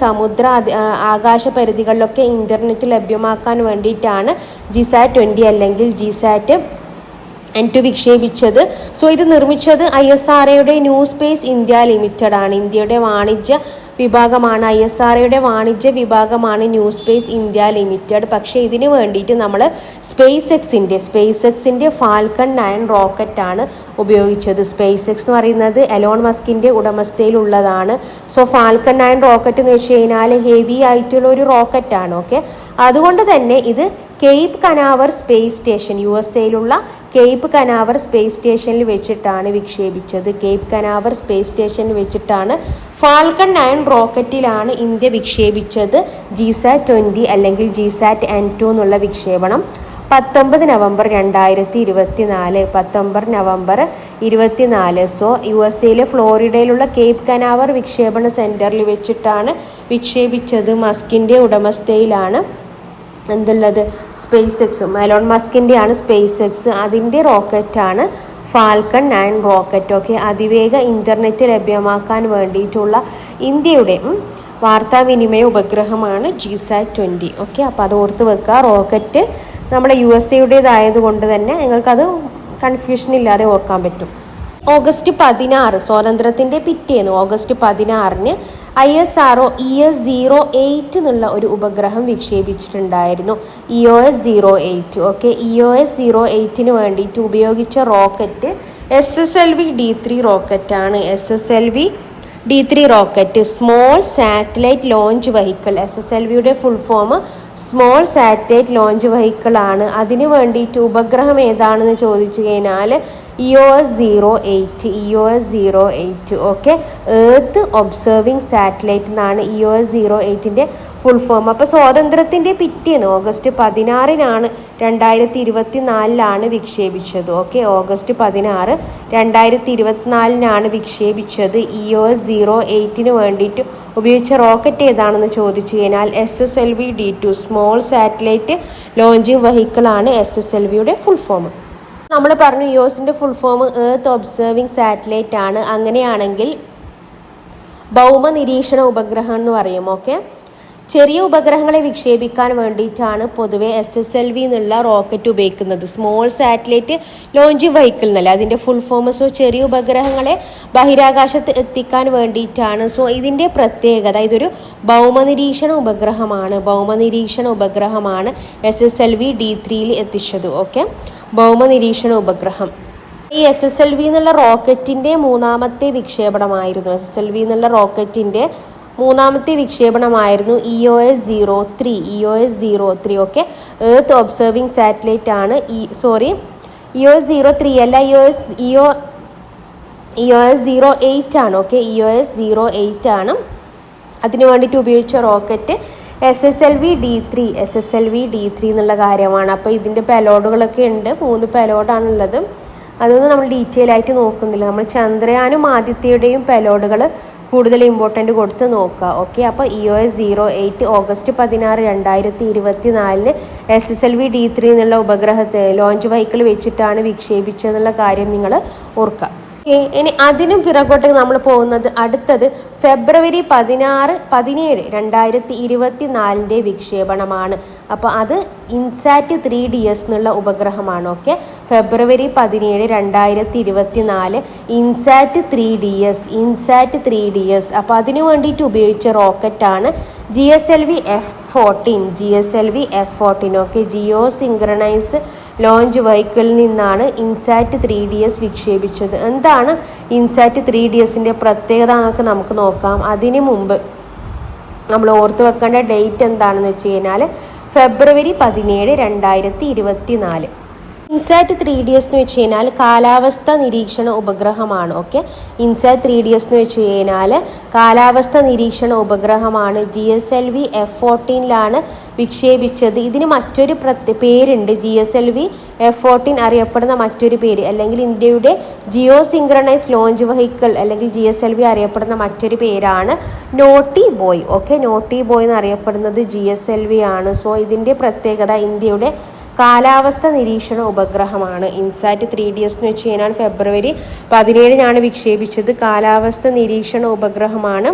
ആകാശ പരിധികളിലൊക്കെ ഇൻ്റർനെറ്റ് ലഭ്യമാക്കാൻ വേണ്ടിയിട്ടാണ് GSAT-20 അല്ലെങ്കിൽ GSAT-N2 വിക്ഷേപിച്ചത്. സോ ഇത് നിർമ്മിച്ചത് ISROയുടെ ന്യൂ സ്പേസ് ഇന്ത്യ ലിമിറ്റഡ് ആണ്. ഇന്ത്യയുടെ വാണിജ്യ വിഭാഗമാണ്, ISROയുടെ വാണിജ്യ വിഭാഗമാണ് ന്യൂ സ്പേസ് ഇന്ത്യ ലിമിറ്റഡ്. പക്ഷേ ഇതിന് വേണ്ടിയിട്ട് നമ്മൾ സ്പേസ് എക്സിൻ്റെ ഫാൽക്കൺ 9 റോക്കറ്റാണ് ഉപയോഗിച്ചത്. സ്പേസ് എക്സ് എന്ന് പറയുന്നത് എലോൺ മസ്കിൻ്റെ ഉടമസ്ഥയിലുള്ളതാണ്. സോ ഫാൽക്കൺ 9 റോക്കറ്റ് എന്ന് വെച്ച് കഴിഞ്ഞാൽ ഹെവി ആയിട്ടുള്ള ഒരു റോക്കറ്റാണ്. ഓക്കെ, അതുകൊണ്ട് തന്നെ ഇത് Cape Canaveral space station, USA Cape Canaveral space സ്റ്റേഷനിൽ വെച്ചിട്ടാണ് വിക്ഷേപിച്ചത്. കേപ്പ് കനാവർ സ്പേസ് സ്റ്റേഷനിൽ വെച്ചിട്ടാണ് ഫാൽക്കൺ 9 റോക്കറ്റിലാണ് ഇന്ത്യ വിക്ഷേപിച്ചത് GSAT-20 അല്ലെങ്കിൽ GSAT-N2 എന്നുള്ള വിക്ഷേപണം 19 നവംബർ 2024. സോ USA ഫ്ലോറിഡയിലുള്ള കേപ്പ് കനാവർ വിക്ഷേപണ സെൻറ്ററിൽ വെച്ചിട്ടാണ് വിക്ഷേപിച്ചത്. മസ്കിൻ്റെ ഉടമസ്ഥയിലാണ് എന്തുള്ളത്? സ്പേസ് എക്സും. എലോൺ മസ്കിൻ്റെയാണ് സ്പേസ് എക്സ്. അതിൻ്റെ റോക്കറ്റാണ് ഫാൽക്കൺ 9 റോക്കറ്റ്. ഓക്കെ, അതിവേഗ ഇൻ്റർനെറ്റ് ലഭ്യമാക്കാൻ വേണ്ടിയിട്ടുള്ള ഇന്ത്യയുടെ വാർത്താവിനിമയ ഉപഗ്രഹമാണ് GSAT-20. ഓക്കെ, അപ്പോൾ അത് ഓർത്ത് വെക്കുക. റോക്കറ്റ് നമ്മുടെ USA തന്നെ നിങ്ങൾക്കത് കൺഫ്യൂഷൻ ഇല്ലാതെ ഓർക്കാൻ പറ്റും. ഓഗസ്റ്റ് 16 സ്വാതന്ത്ര്യത്തിൻ്റെ പിറ്റേന്ന് ഓഗസ്റ്റ് 16 ISRO EOS-08 എന്നുള്ള ഒരു ഉപഗ്രഹം വിക്ഷേപിച്ചിട്ടുണ്ടായിരുന്നു. EOS-08. ഓക്കെ, EOS-08ന് വേണ്ടിയിട്ട് ഉപയോഗിച്ച റോക്കറ്റ് SSLV-D3 റോക്കറ്റാണ്. SSLV-D3 rocket small satellite launch vehicle. SSLVയുടെ full form small satellite launch vehicle ആണ്. അതിന് വേണ്ടിയിട്ട് ഉപഗ്രഹം ഏതാണെന്ന് ചോദിച്ചു കഴിഞ്ഞാൽ EOS-08. Okay, earth observing satellite എന്നാണ് EOS-08ൻ്റെ ഫുൾ ഫോം. അപ്പോൾ സ്വാതന്ത്ര്യത്തിൻ്റെ പിറ്റേന്ന് ഓഗസ്റ്റ് 16 2024 വിക്ഷേപിച്ചത്. ഓക്കെ, ഓഗസ്റ്റ് 16 2024 വിക്ഷേപിച്ചത്. EOS-08ന് വേണ്ടിയിട്ട് ഉപയോഗിച്ച റോക്കറ്റ് ഏതാണെന്ന് ചോദിച്ചു കഴിഞ്ഞാൽ SSLV-D2 small satellite launching vehicle ആണ് SSLVയുടെ ഫുൾ ഫോം. നമ്മൾ പറഞ്ഞു EOSൻ്റെ full form earth observing satellite ആണ്. അങ്ങനെയാണെങ്കിൽ ഭൗമ നിരീക്ഷണ ഉപഗ്രഹം എന്ന് പറയും. ഓക്കെ, ചെറിയ ഉപഗ്രഹങ്ങളെ വിക്ഷേപിക്കാൻ വേണ്ടിയിട്ടാണ് പൊതുവെ SSLV എന്നുള്ള റോക്കറ്റ് ഉപയോഗിക്കുന്നത്. സ്മോൾ സാറ്റലൈറ്റ് ലോഞ്ച് വെഹിക്കിൾ എന്നല്ല അതിൻ്റെ ഫുൾ ഫോം. സോ ചെറിയ ഉപഗ്രഹങ്ങളെ ബഹിരാകാശത്ത് എത്തിക്കാൻ വേണ്ടിയിട്ടാണ്. സോ ഇതിൻ്റെ പ്രത്യേകത ഇതൊരു ഭൗമനിരീക്ഷണ ഉപഗ്രഹമാണ് SSLV-D3 എത്തിച്ചത്. ഓക്കെ, ഭൗമനിരീക്ഷണ ഉപഗ്രഹം. ഈ SSLV എന്നുള്ള റോക്കറ്റിൻ്റെ മൂന്നാമത്തെ വിക്ഷേപണമായിരുന്നു EOS-03. Okay, earth observing satellite ആണ്. EOS-03 അല്ല, EOS-08 ആണ്. ഓക്കെ, EOS-08 ആണ്. അതിനു വേണ്ടിയിട്ട് ഉപയോഗിച്ച റോക്കറ്റ് SSLV-D3 എന്നുള്ള കാര്യമാണ്. അപ്പോൾ ഇതിൻ്റെ പെലോഡുകളൊക്കെ ഉണ്ട്. 3 പെലോഡാണുള്ളത്. അതൊന്നും നമ്മൾ ഡീറ്റെയിൽ ആയിട്ട് നോക്കുന്നില്ല. നമ്മൾ ചന്ദ്രയാനും ആദിത്യയുടെയും പെലോഡുകൾ കൂടുതൽ ഇമ്പോർട്ടൻ്റ് കൊടുത്ത് നോക്കുക. ഓക്കെ, അപ്പോൾ EOS-08 ഓഗസ്റ്റ് 16 2024 SSLV-D3 എന്നുള്ള ഉപഗ്രഹത്തെ ലോഞ്ച് വെഹിക്കിൾ വെച്ചിട്ടാണ് വിക്ഷേപിച്ചതെന്നുള്ള കാര്യം നിങ്ങൾ ഓർക്കുക. ഇനി അതിനും പിറകോട്ട് നമ്മൾ പോകുന്നത് അടുത്തത് ഫെബ്രുവരി 17 2024 വിക്ഷേപണമാണ്. അപ്പോൾ അത് ഇൻസാറ്റ് 3DS എന്നുള്ള ഉപഗ്രഹമാണ്. ഓക്കെ, ഫെബ്രുവരി 17 2024 ഇൻസാറ്റ് 3DS. അപ്പോൾ അതിനു വേണ്ടിയിട്ട് ഉപയോഗിച്ച റോക്കറ്റാണ് GSLV F14. Okay, geo synchronise launch വെഹിക്കിളിൽ നിന്നാണ് ഇൻസാറ്റ് 3DS വിക്ഷേപിച്ചത്. എന്താണ് ഇൻസാറ്റ് 3DSൻ്റെ പ്രത്യേകത എന്നൊക്കെ നമുക്ക് നോക്കാം. അതിനു മുമ്പ് നമ്മൾ ഓർത്ത് വെക്കേണ്ട ഡേറ്റ് എന്താണെന്ന് വെച്ച് കഴിഞ്ഞാൽ ഫെബ്രുവരി 17 2024. ഇൻസാറ്റ് 3DS എന്ന് വെച്ച് കഴിഞ്ഞാൽ കാലാവസ്ഥ നിരീക്ഷണ ഉപഗ്രഹമാണ്. ഓക്കെ, ഇൻസാറ്റ് 3DS എന്ന് വെച്ച് കഴിഞ്ഞാൽ കാലാവസ്ഥ നിരീക്ഷണ ഉപഗ്രഹമാണ്. GSLV F14 വിക്ഷേപിച്ചത്. ഇതിന് മറ്റൊരു പേരുണ്ട്. GSLV F14 അറിയപ്പെടുന്ന മറ്റൊരു പേര്, അല്ലെങ്കിൽ ഇന്ത്യയുടെ ജിയോ സിങ്ക്രണൈസ് ലോഞ്ച് വെഹിക്കിൾ അല്ലെങ്കിൽ GSLV അറിയപ്പെടുന്ന മറ്റൊരു പേരാണ് naughty boy. Okay, naughty boy എന്നറിയപ്പെടുന്നത് GSLV ആണ്. സോ ഇതിൻ്റെ പ്രത്യേകത ഇന്ത്യയുടെ കാലാവസ്ഥ നിരീക്ഷണ ഉപഗ്രഹമാണ്. ഇൻസാറ്റ് 3DS എന്ന് വെച്ച് കഴിഞ്ഞാൽ ഫെബ്രുവരി 17 വിക്ഷേപിച്ചത്. കാലാവസ്ഥ നിരീക്ഷണ ഉപഗ്രഹമാണ്,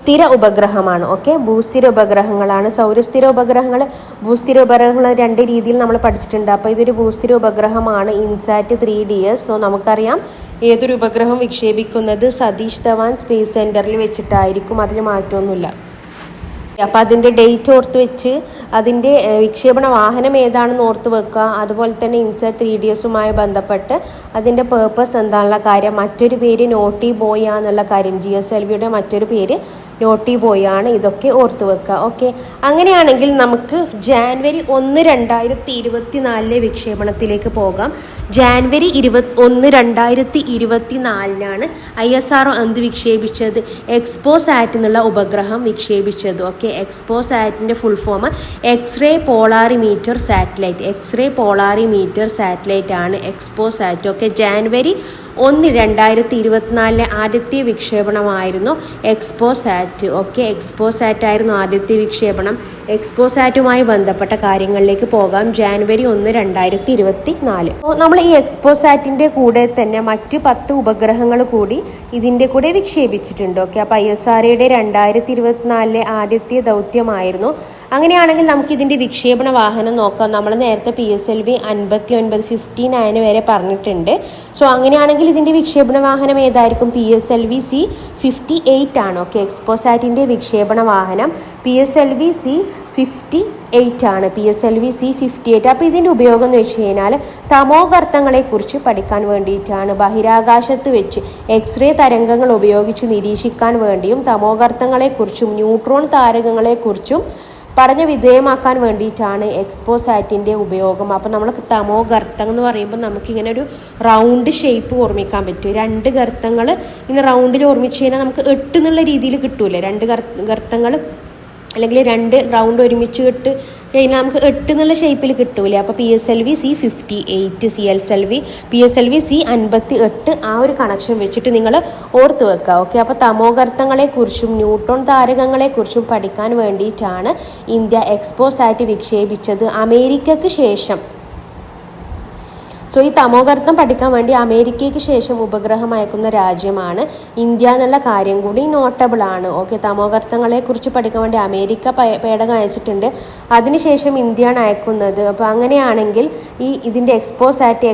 സ്ഥിര ഉപഗ്രഹമാണ്. ഓക്കെ, ഭൂസ്ഥിര ഉപഗ്രഹങ്ങളാണ്. സൗരസ്ഥിര ഉപഗ്രഹങ്ങൾ, ഭൂസ്ഥിര ഉപഗ്രഹങ്ങൾ രണ്ട് രീതിയിൽ നമ്മൾ പഠിച്ചിട്ടുണ്ട്. അപ്പോൾ ഇതൊരു ഭൂസ്ഥിര ഉപഗ്രഹമാണ് ഇൻസാറ്റ് 3DS. സോ നമുക്കറിയാം ഏതൊരു ഉപഗ്രഹം വിക്ഷേപിക്കുന്നത് സതീഷ് ധവാൻ സ്പേസ് സെൻറ്ററിൽ വെച്ചിട്ടായിരിക്കും. അതിൽ മാറ്റമൊന്നുമില്ല. അപ്പോൾ അതിൻ്റെ ഡേറ്റ് ഓർത്ത് വെച്ച് അതിൻ്റെ വിക്ഷേപണ വാഹനം ഏതാണെന്ന് ഓർത്ത് വെക്കുക. അതുപോലെ തന്നെ ഇൻസാറ്റ് 3DSുമായി ബന്ധപ്പെട്ട് അതിൻ്റെ പേർപ്പസ് എന്താണെന്നുള്ള കാര്യം, മറ്റൊരു പേര് നോട്ടി ബോയ് എന്നുള്ള കാര്യം, GSLVയുടെ മറ്റൊരു പേര് നോട്ടി ബോയ് ആണ്. ഇതൊക്കെ ഓർത്ത് വെക്കുക. ഓക്കെ, അങ്ങനെയാണെങ്കിൽ നമുക്ക് ജാനുവരി 1 2024 വിക്ഷേപണത്തിലേക്ക് പോകാം. ജാനുവരി 1 2024 ISRO എന്ത് വിക്ഷേപിച്ചത്? എക്സ്പോസാറ്റ് എന്നുള്ള ഉപഗ്രഹം വിക്ഷേപിച്ചത്. ഓക്കെ, എക്സ്പോസാറ്റിൻ്റെ full form X-ray polarimeter satellite ആണ് എക്സ്പോസാറ്റ്. ഓക്കെ, ജാനുവരി 1 2024 ആദ്യത്തെ വിക്ഷേപണമായിരുന്നു എക്സ്പോസാറ്റ്. ഓക്കെ, എക്സ്പോസാറ്റ് ആയിരുന്നു ആദ്യത്തെ വിക്ഷേപണം. എക്സ്പോസാറ്റുമായി ബന്ധപ്പെട്ട കാര്യങ്ങളിലേക്ക് പോകാം. ജാനുവരി 1 2024 നമ്മൾ ഈ എക്സ്പോസാറ്റിൻ്റെ കൂടെ തന്നെ മറ്റ് 10 ഉപഗ്രഹങ്ങൾ കൂടി ഇതിൻ്റെ കൂടെ വിക്ഷേപിച്ചിട്ടുണ്ട്. ഓക്കെ, അപ്പോൾ ISROയുടെ 2024 ആദ്യത്തെ ദൗത്യമായിരുന്നു. അങ്ങനെയാണെങ്കിൽ നമുക്ക് ഇതിൻ്റെ വിക്ഷേപണ വാഹനം നോക്കാം. നമ്മൾ നേരത്തെ PSLV 59 വരെ പറഞ്ഞിട്ടുണ്ട്. സോ അങ്ങനെയാണെങ്കിൽ ഇതിൻ്റെ വിക്ഷേപണ വാഹനം ഏതായിരിക്കും? PSLV C-58 ആണ്. ഓക്കെ, എക്സ്പോസാറ്റിൻ്റെ വിക്ഷേപണ വാഹനം PSLV C-58 ആണ്. PSLV C-58. അപ്പോൾ ഇതിൻ്റെ ഉപയോഗം എന്ന് വെച്ച് കഴിഞ്ഞാൽ തമോഗർത്തങ്ങളെക്കുറിച്ച് പഠിക്കാൻ വേണ്ടിയിട്ടാണ്. ബഹിരാകാശത്ത് വെച്ച് എക്സ്റേ തരംഗങ്ങൾ ഉപയോഗിച്ച് നിരീക്ഷിക്കാൻ വേണ്ടിയും തമോഗർത്തങ്ങളെക്കുറിച്ചും ന്യൂട്രോൺ താരകങ്ങളെക്കുറിച്ചും പഠന വിധേയമാക്കാൻ വേണ്ടിയിട്ടാണ് എക്സ്പോസാറ്റിൻ്റെ ഉപയോഗം. അപ്പോൾ നമ്മൾ തമോഗർത്തം എന്ന് പറയുമ്പോൾ നമുക്കിങ്ങനെ ഒരു റൗണ്ട് ഷേപ്പ് ഓർമ്മിക്കാൻ പറ്റും. 2 ഗർത്തങ്ങൾ ഇങ്ങനെ റൗണ്ടിൽ ഓർമ്മിച്ച് കഴിഞ്ഞാൽ നമുക്ക് 8 എന്നുള്ള രീതിയിൽ കിട്ടൂലേ? 2 ഗർത്തങ്ങൾ അല്ലെങ്കിൽ 2 റൗണ്ട് ഒരുമിച്ച് ഇട്ട് കഴിഞ്ഞാൽ നമുക്ക് 8 എന്നുള്ള ഷേപ്പിൽ കിട്ടൂലേ? അപ്പോൾ PSLV C-58, PSLV C-58 ആ ഒരു കണക്ഷൻ വെച്ചിട്ട് നിങ്ങൾ ഓർത്ത് വെക്കുക. ഓക്കെ, അപ്പോൾ തമോഗർത്തങ്ങളെക്കുറിച്ചും ന്യൂട്രോൺ താരകങ്ങളെക്കുറിച്ചും പഠിക്കാൻ വേണ്ടിയിട്ടാണ് ഇന്ത്യ എക്സ്പോസാറ്റ് വിക്ഷേപിച്ചത്. അമേരിക്കയ്ക്ക് ശേഷം സോ ഈ തമോഗർത്തം പഠിക്കാൻ വേണ്ടി അമേരിക്കയ്ക്ക് ശേഷം ഉപഗ്രഹം അയക്കുന്ന രാജ്യമാണ് ഇന്ത്യ എന്നുള്ള കാര്യം കൂടി നോട്ടബിൾ ആണ്. ഓക്കെ, തമോഗർത്തങ്ങളെക്കുറിച്ച് പഠിക്കാൻ വേണ്ടി അമേരിക്ക പേടകം അയച്ചിട്ടുണ്ട്. അതിനുശേഷം ഇന്ത്യയാണ് അയക്കുന്നത്. അപ്പോൾ അങ്ങനെയാണെങ്കിൽ ഇതിൻ്റെ XPoSat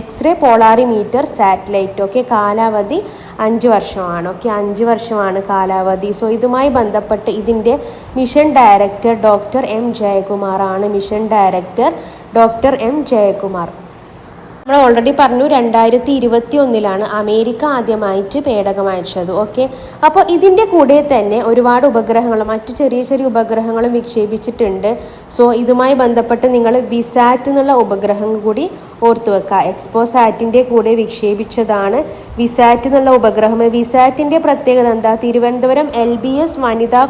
x-ray polarimeter satellite. Okay, കാലാവധി 5 വർഷമാണ്. ഓക്കെ, 5 വർഷമാണ് കാലാവധി. സോ ഇതുമായി ബന്ധപ്പെട്ട് ഇതിൻ്റെ mission director doctor M Jayakumar ആണ്. Mission director doctor M Jayakumar. നമ്മൾ ഓൾറെഡി പറഞ്ഞു 2021 അമേരിക്ക ആദ്യമായിട്ട് പേടകം അയച്ചത്. ഓക്കെ, അപ്പോൾ ഇതിൻ്റെ കൂടെ തന്നെ ഒരുപാട് ഉപഗ്രഹങ്ങളും മറ്റു ചെറിയ ചെറിയ ഉപഗ്രഹങ്ങളും വിക്ഷേപിച്ചിട്ടുണ്ട്. സോ ഇതുമായി ബന്ധപ്പെട്ട് നിങ്ങൾ വിസാറ്റ് എന്നുള്ള ഉപഗ്രഹം കൂടി ഓർത്തു വെക്കുക. എക്സ്പോസാറ്റിൻ്റെ കൂടെ വിക്ഷേപിച്ചതാണ് വിസാറ്റ് എന്നുള്ള ഉപഗ്രഹം. വിസാറ്റിൻ്റെ പ്രത്യേകത എന്താ? തിരുവനന്തപുരം LBS വനിതാ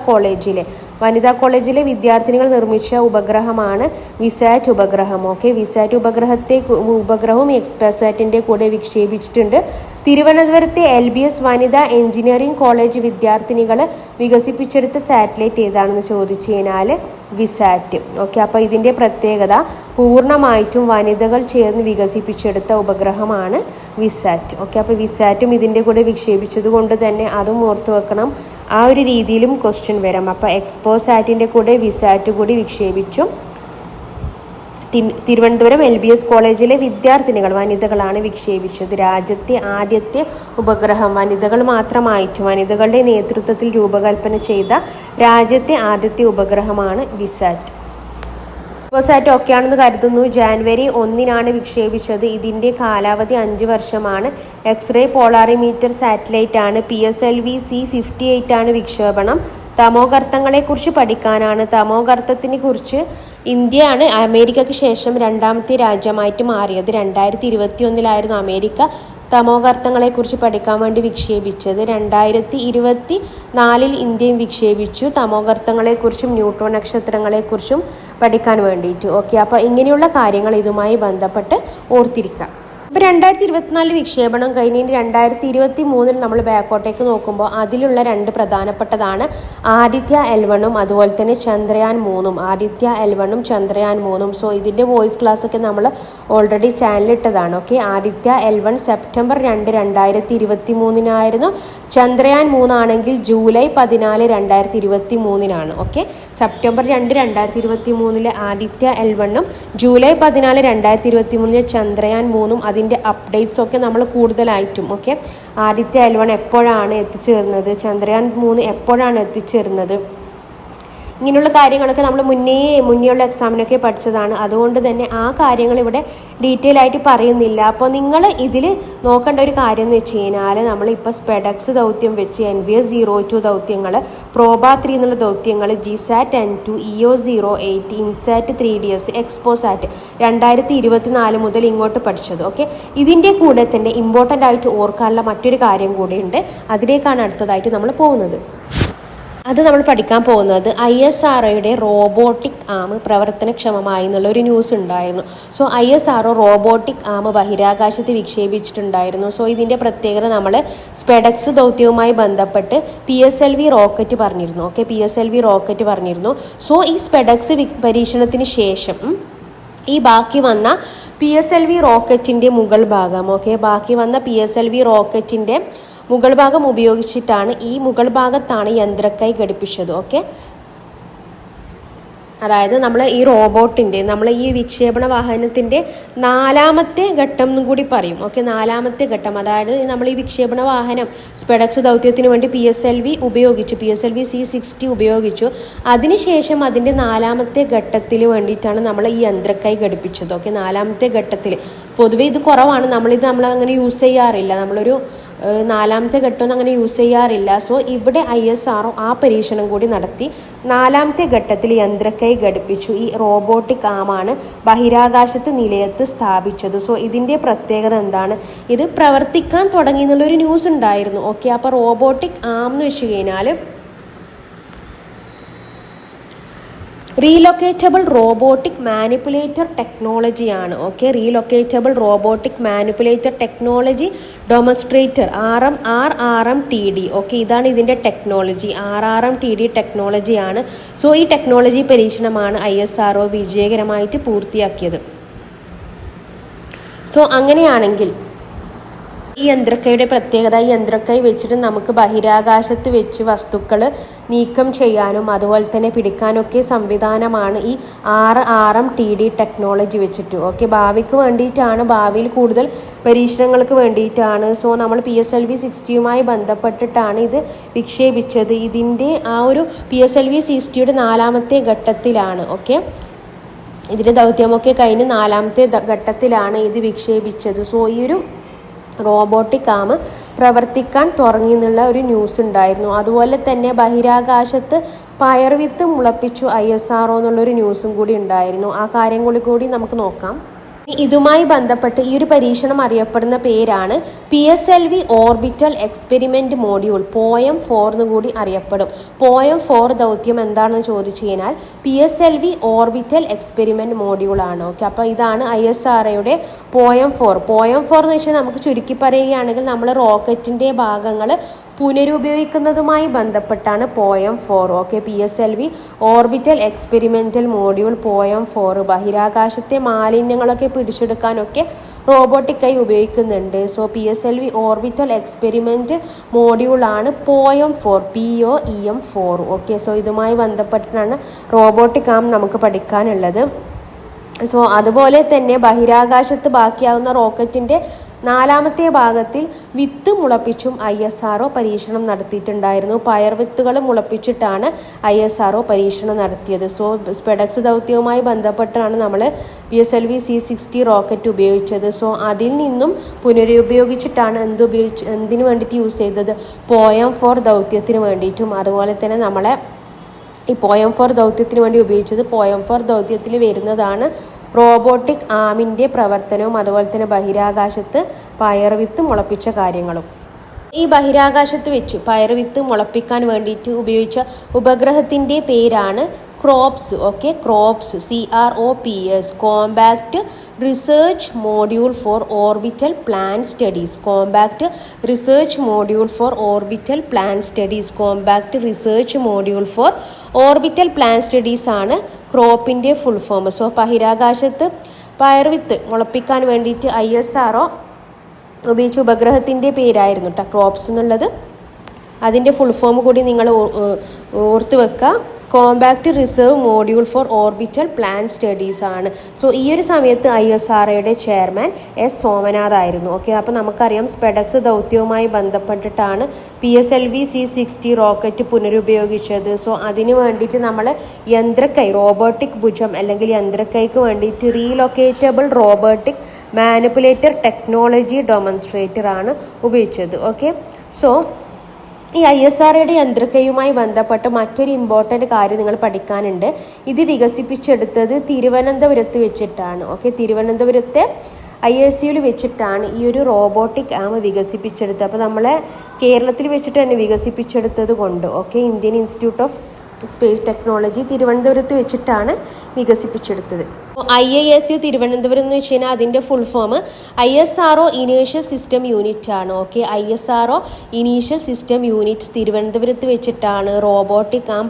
കോളേജിലെ വിദ്യാർത്ഥിനികൾ നിർമ്മിച്ച ഉപഗ്രഹമാണ് വിസാറ്റ് ഉപഗ്രഹം. ഓക്കെ, വിസാറ്റ് ഉപഗ്രഹവും വിക്ഷേപണവും എക്സ്പ്രസാറ്റിൻ്റെ കൂടെ വിക്ഷേപിച്ചിട്ടുണ്ട്. തിരുവനന്തപുരത്തെ LBS വനിതാ എഞ്ചിനീയറിംഗ് കോളേജ് വിദ്യാർത്ഥിനികൾ വികസിപ്പിച്ചെടുത്ത സാറ്റലൈറ്റ് ഏതാണെന്ന് ചോദിച്ചു കഴിഞ്ഞാൽ വിസാറ്റ്. ഓക്കെ, അപ്പോൾ ഇതിൻ്റെ പ്രത്യേകത പൂർണ്ണമായിട്ടും വനിതകൾ ചേർന്ന് വികസിപ്പിച്ചെടുത്ത ഉപഗ്രഹമാണ് വിസാറ്റ്. ഓക്കെ, അപ്പോൾ വിസാറ്റും ഇതിൻ്റെ കൂടെ വിക്ഷേപിച്ചത് കൊണ്ട് തന്നെ അതും ഓർത്ത് വെക്കണം. ആ ഒരു രീതിയിലും ക്വസ്റ്റ്യൻ വരാം. അപ്പോൾ എക്സ്പോസാറ്റിൻ്റെ കൂടെ വിസാറ്റ് കൂടി വിക്ഷേപിച്ചു. തിരുവനന്തപുരം LBS കോളേജിലെ വിദ്യാർത്ഥിനികൾ വനിതകളാണ് വിക്ഷേപിച്ചത്. രാജ്യത്തെ ആദ്യത്തെ ഉപഗ്രഹം വനിതകൾ മാത്രമായിട്ട് വനിതകളുടെ നേതൃത്വത്തിൽ രൂപകൽപ്പന ചെയ്ത രാജ്യത്തെ ആദ്യത്തെ ഉപഗ്രഹമാണ് വിസാറ്റ്. എക്സ്പോസാറ്റ് ഒക്കെയാണെന്ന് കരുതുന്നു. ജാനുവരി 1 വിക്ഷേപിച്ചത്. ഇതിൻ്റെ കാലാവധി 5 വർഷമാണ്. എക്സ്റേ പോളാറിമീറ്റർ സാറ്റലൈറ്റ് ആണ്. PSLV C58 വിക്ഷേപണം. തമോഗർത്തങ്ങളെക്കുറിച്ച് പഠിക്കാനാണ്. തമോഗർത്തത്തിനെ കുറിച്ച് ഇന്ത്യയാണ് അമേരിക്കയ്ക്ക് ശേഷം 2ാമത്തെ രാജ്യമായിട്ട് മാറിയത്. 2021 അമേരിക്ക തമോഗർത്തങ്ങളെക്കുറിച്ച് പഠിക്കാൻ വേണ്ടി വിക്ഷേപിച്ചത്. 2024 ഇന്ത്യയും വിക്ഷേപിച്ചു തമോഗർത്തങ്ങളെക്കുറിച്ചും ന്യൂട്രോൺ നക്ഷത്രങ്ങളെക്കുറിച്ചും പഠിക്കാൻ വേണ്ടിയിട്ട്. ഓക്കെ, അപ്പോൾ ഇങ്ങനെയുള്ള കാര്യങ്ങൾ ഇതുമായി ബന്ധപ്പെട്ട് ഓർത്തിരിക്കാം. ഇപ്പോൾ 2024 വിക്ഷേപണം കഴിഞ്ഞ് 2023 നമ്മൾ ബാക്കോട്ടേക്ക് നോക്കുമ്പോൾ അതിലുള്ള 2 പ്രധാനപ്പെട്ടതാണ് ആദിത്യ L1 അതുപോലെ തന്നെ ചന്ദ്രയാൻ 3. ആദിത്യ L1 ചന്ദ്രയാൻ 3. സോ ഇതിൻ്റെ വോയിസ് ക്ലാസ്സൊക്കെ നമ്മൾ ഓൾറെഡി ചാനലിട്ടതാണ്. Okay, Aditya L1 September 2, 2023 Chandrayaan 3 ആണെങ്കിൽ July 14, 2023. Okay, September 2, 2023 Aditya L1 July 14, 2023 Chandrayaan 3. അതിൻ്റെ അപ്ഡേറ്റ്സ് ഒക്കെ നമ്മൾ കൂടുതലായിട്ടും ഓക്കെ ആദിത്യ L1 എപ്പോഴാണ് എത്തിച്ചേർന്നത്, ചന്ദ്രയാൻ 3 എപ്പോഴാണ് എത്തിച്ചേർന്നത്, ഇങ്ങനെയുള്ള കാര്യങ്ങളൊക്കെ നമ്മൾ മുന്നേയുള്ള എക്സാമിനൊക്കെ പഠിച്ചതാണ്. അതുകൊണ്ട് തന്നെ ആ കാര്യങ്ങൾ ഇവിടെ ഡീറ്റെയിൽ ആയിട്ട് പറയുന്നില്ല. അപ്പോൾ നിങ്ങൾ ഇതിൽ നോക്കേണ്ട ഒരു കാര്യം എന്ന് വെച്ച് കഴിഞ്ഞാൽ നമ്മളിപ്പോൾ സ്പെഡക്സ് ദൗത്യം വെച്ച് NVS-02 ദൗത്യങ്ങൾ, പ്രോബ 3 എന്നുള്ള ദൗത്യങ്ങൾ, GSAT N2, EO-08, INSAT 3DS, XPoSat 2024 മുതൽ ഇങ്ങോട്ട് പഠിച്ചത്. ഓക്കെ, ഇതിൻ്റെ കൂടെ തന്നെ ഇമ്പോർട്ടൻ്റ് ആയിട്ട് ഓർക്കാനുള്ള മറ്റൊരു കാര്യം കൂടിയുണ്ട്. അതിലേക്കാണ് അടുത്തതായിട്ട് നമ്മൾ പോകുന്നത്. അത് നമ്മൾ പഠിക്കാൻ പോകുന്നത് ISROയുടെ റോബോട്ടിക് ആം പ്രവർത്തനക്ഷമമായി എന്നുള്ളൊരു ന്യൂസ് ഉണ്ടായിരുന്നു. സോ ISRO റോബോട്ടിക് ആം ബഹിരാകാശത്ത് വിക്ഷേപിച്ചിട്ടുണ്ടായിരുന്നു. സോ ഇതിൻ്റെ പ്രത്യേകത നമ്മൾ സ്പെഡക്സ് ദൗത്യവുമായി ബന്ധപ്പെട്ട് PSLV റോക്കറ്റ് പറഞ്ഞിരുന്നു. ഓക്കെ, PSLV റോക്കറ്റ് പറഞ്ഞിരുന്നു. സോ ഈ സ്പെഡക്സ് പരീക്ഷണത്തിന് ശേഷം ഈ ബാക്കി വന്ന PSLV റോക്കറ്റിൻ്റെ മുകൾ ഭാഗം ബാക്കി വന്ന PSLV റോക്കറ്റിൻ്റെ മുകൾ ഭാഗം ഉപയോഗിച്ചിട്ടാണ് ഈ മുകൾ ഭാഗത്താണ് യന്ത്രക്കൈ ഘടിപ്പിച്ചത്. ഓക്കെ, അതായത് നമ്മൾ ഈ റോബോട്ടിൻ്റെ നമ്മൾ ഈ വിക്ഷേപണ വാഹനത്തിൻ്റെ 4ാമത്തെ ഘട്ടം എന്നും കൂടി പറയും. ഓക്കെ, 4ാമത്തെ ഘട്ടം, അതായത് നമ്മൾ ഈ വിക്ഷേപണ വാഹനം സ്പെഡക്സ് ദൗത്യത്തിന് വേണ്ടി PSLV ഉപയോഗിച്ചു, PSLV C60 ഉപയോഗിച്ചു. അതിനുശേഷം അതിൻ്റെ 4ാമത്തെ ഘട്ടത്തിൽ വേണ്ടിയിട്ടാണ് നമ്മൾ ഈ യന്ത്രക്കൈ ഘടിപ്പിച്ചത്. ഓക്കെ, 4ാമത്തെ ഘട്ടത്തിൽ പൊതുവെ ഇത് കുറവാണ്, നമ്മൾ അങ്ങനെ യൂസ് ചെയ്യാറില്ല, നമ്മളൊരു 4ാമത്തെ ഘട്ടമൊന്നും അങ്ങനെ യൂസ് ചെയ്യാറില്ല. സോ ഇവിടെ ISRO ആ പരീക്ഷണം കൂടി നടത്തി 4ാമത്തെ ഘട്ടത്തിൽ യന്ത്രക്കൈ ഘടിപ്പിച്ചു. ഈ റോബോട്ടിക് ആമാണ് ബഹിരാകാശത്ത് നിലയത്ത് സ്ഥാപിച്ചത്. സോ ഇതിൻ്റെ പ്രത്യേകത എന്താണ്, ഇത് പ്രവർത്തിക്കാൻ തുടങ്ങി എന്നുള്ളൊരു ന്യൂസ് ഉണ്ടായിരുന്നു. ഓക്കെ, അപ്പോൾ റോബോട്ടിക് ആം എന്ന് വെച്ച് കഴിഞ്ഞാൽ റീലൊക്കേറ്റബിൾ റോബോട്ടിക് മാനിപ്പുലേറ്റർ ടെക്നോളജിയാണ്. Okay, relocatable robotic manipulator technology demonstrator RRMTD. Okay, ഇതാണ് ഇതിൻ്റെ ടെക്നോളജി, RRMTD ടെക്നോളജിയാണ്. സോ ഈ ടെക്നോളജി പരീക്ഷണമാണ് ISRO വിജയകരമായിട്ട് പൂർത്തിയാക്കിയത്. സോ അങ്ങനെയാണെങ്കിൽ ഈ യന്ത്രക്കൈയുടെ പ്രത്യേകത, ഈ യന്ത്രക്കൈ വെച്ചിട്ട് നമുക്ക് ബഹിരാകാശത്ത് വെച്ച് വസ്തുക്കൾ നീക്കം ചെയ്യാനും അതുപോലെ തന്നെ പിടിക്കാനൊക്കെ സംവിധാനമാണ് ഈ RRMTD ടെക്നോളജി വെച്ചിട്ട്. ഓക്കെ, ഭാവിക്ക് വേണ്ടിയിട്ടാണ്, ഭാവിയിൽ കൂടുതൽ പരീക്ഷണങ്ങൾക്ക് വേണ്ടിയിട്ടാണ്. സോ നമ്മൾ PSLV 60യുമായി ബന്ധപ്പെട്ടിട്ടാണ് ഇത് വിക്ഷേപിച്ചത്. ഇതിൻ്റെ ആ ഒരു PSLV 60യുടെ 4ാമത്തെ ഘട്ടത്തിലാണ്. ഓക്കെ, ഇതിൻ്റെ ദൗത്യമൊക്കെ കഴിഞ്ഞ് 4ാമത്തെ ഘട്ടത്തിലാണ് ഇത് വിക്ഷേപിച്ചത്. സോ ഈ ഒരു റോബോട്ടിക് ആം പ്രവർത്തിക്കാൻ തുടങ്ങി എന്നുള്ള ഒരു ന്യൂസ് ഉണ്ടായിരുന്നു. അതുപോലെ തന്നെ ബഹിരാകാശത്ത് പയർവിത്ത് മുളപ്പിച്ചു ISRO എന്നുള്ളൊരു ന്യൂസും കൂടി ഉണ്ടായിരുന്നു. ആ കാര്യം കൂടി നമുക്ക് നോക്കാം. ഇതുമായി ബന്ധപ്പെട്ട് ഈ ഒരു പരീക്ഷണം അറിയപ്പെടുന്ന പേരാണ് PSLV orbital experiment module POEM 4 എന്ന് കൂടി അറിയപ്പെടും. പോയം 4 ദൗത്യം എന്താണെന്ന് ചോദിച്ചു കഴിഞ്ഞാൽ PSLV ഓർബിറ്റൽ എക്സ്പെരിമെന്റ് മോഡ്യൂൾ ആണ്. ഓക്കെ, അപ്പോൾ ഇതാണ് ISROയുടെ പോയം 4. പോയം 4 എന്ന് വെച്ചാൽ നമുക്ക് ചുരുക്കി പറയുകയാണെങ്കിൽ നമ്മൾ റോക്കറ്റിന്റെ ഭാഗങ്ങൾ പുനരുപയോഗിക്കുന്നതുമായി ബന്ധപ്പെട്ടാണ് POEM 4. Okay, PSLV orbital experimental module POEM 4 ബഹിരാകാശത്തെ മാലിന്യങ്ങളൊക്കെ പിടിച്ചെടുക്കാനൊക്കെ റോബോട്ടിക്കായി ഉപയോഗിക്കുന്നുണ്ട്. സോ PSLV ഓർബിറ്റൽ എക്സ്പെരിമെന്റ് മോഡ്യൂളാണ് പോയം 4, POEM 4. ഓക്കെ, സോ ഇതുമായി ബന്ധപ്പെട്ടിട്ടാണ് റോബോട്ടിക് ആം നമുക്ക് പഠിക്കാനുള്ളത്. സോ അതുപോലെ തന്നെ ബഹിരാകാശത്ത് ബാക്കിയാവുന്ന റോക്കറ്റിൻ്റെ 4ാമത്തെ ഭാഗത്തിൽ വിത്ത് മുളപ്പിച്ചും ISRO പരീക്ഷണം നടത്തിയിട്ടുണ്ടായിരുന്നു. പയർ വിത്തുകൾ മുളപ്പിച്ചിട്ടാണ് ISRO പരീക്ഷണം നടത്തിയത്. സോ സ്പെഡക്സ് ദൗത്യവുമായി ബന്ധപ്പെട്ടാണ് നമ്മൾ PSLV C-60 റോക്കറ്റ് ഉപയോഗിച്ചത്. സോ അതിൽ നിന്നും പുനരുപയോഗിച്ചിട്ടാണ് എന്തിനു വേണ്ടിയിട്ട് യൂസ് ചെയ്തത്? പോയം 4 ദൗത്യത്തിന് വേണ്ടിയിട്ടും. അതുപോലെ തന്നെ നമ്മളെ ഈ പോയം 4 ദൗത്യത്തിന് വേണ്ടി ഉപയോഗിച്ചത് പോയം 4 ദൗത്യത്തിൽ വരുന്നതാണ് റോബോട്ടിക് ആമിൻ്റെ പ്രവർത്തനവും അതുപോലെ തന്നെ ബഹിരാകാശത്ത് പയർവിത്ത് മുളപ്പിച്ച കാര്യങ്ങളും. ഈ ബഹിരാകാശത്ത് വെച്ച് പയർവിത്ത് മുളപ്പിക്കാൻ വേണ്ടിയിട്ട് ഉപയോഗിച്ച ഉപഗ്രഹത്തിൻ്റെ പേരാണ് crops. Okay, crops CROPS compact research module four orbital plan studies. Compact research module four orbital plan studies. Compact research module four orbital plan studies ആണ് ക്രോപ്പിൻ്റെ ഫുൾ ഫോം. സോ ബഹിരാകാശത്ത് പയർവിത്ത് മുളപ്പിക്കാൻ വേണ്ടിയിട്ട് ISRO ഉപയോഗിച്ച ഉപഗ്രഹത്തിൻ്റെ പേരായിരുന്നു കേട്ടോ ക്രോപ്സ് എന്നുള്ളത്. അതിൻ്റെ ഫുൾ ഫോം കൂടി നിങ്ങൾ ഓർത്ത് വെക്കുക. Compact reserve module four orbital plan studies ആണ്. സോ ഈ ഒരു സമയത്ത് ISROയുടെ ചെയർമാൻ S. സോമനാഥ് ആയിരുന്നു. ഓക്കെ, അപ്പോൾ നമുക്കറിയാം സ്പെഡക്സ് ദൗത്യവുമായി ബന്ധപ്പെട്ടിട്ടാണ് PSLV C-60 റോക്കറ്റ് പുനരുപയോഗിച്ചത്. സോ അതിന് വേണ്ടിയിട്ട് നമ്മൾ യന്ത്രക്കൈ റോബോട്ടിക് ഭുജം അല്ലെങ്കിൽ യന്ത്രക്കൈക്ക് വേണ്ടിയിട്ട് relocatable robotic manipulator technology demonstrator ആണ് ഉപയോഗിച്ചത്. ഓക്കെ, സോ ഈ ISROയുടെ യന്ത്രക്കയുമായി ബന്ധപ്പെട്ട് മറ്റൊരു ഇമ്പോർട്ടൻ്റ് കാര്യം നിങ്ങൾ പഠിക്കാനുണ്ട്. ഇത് വികസിപ്പിച്ചെടുത്തത് തിരുവനന്തപുരത്ത് വെച്ചിട്ടാണ്. ഓക്കെ, തിരുവനന്തപുരത്തെ ISUവിൽ വെച്ചിട്ടാണ് ഈ ഒരു റോബോട്ടിക് ആം വികസിപ്പിച്ചെടുത്തത്. അപ്പോൾ നമ്മളെ കേരളത്തിൽ വെച്ചിട്ട് തന്നെ വികസിപ്പിച്ചെടുത്തത് കൊണ്ട് okay Indian institute of space technology തിരുവനന്തപുരത്ത് വെച്ചിട്ടാണ് വികസിപ്പിച്ചെടുത്തത്. IISU തിരുവനന്തപുരം എന്ന് വെച്ച് കഴിഞ്ഞാൽ അതിൻ്റെ full form ISRO initial system unit ആണ്. Okay, ISRO initial system unit തിരുവനന്തപുരത്ത് വെച്ചിട്ടാണ് റോബോട്ടിക് ആം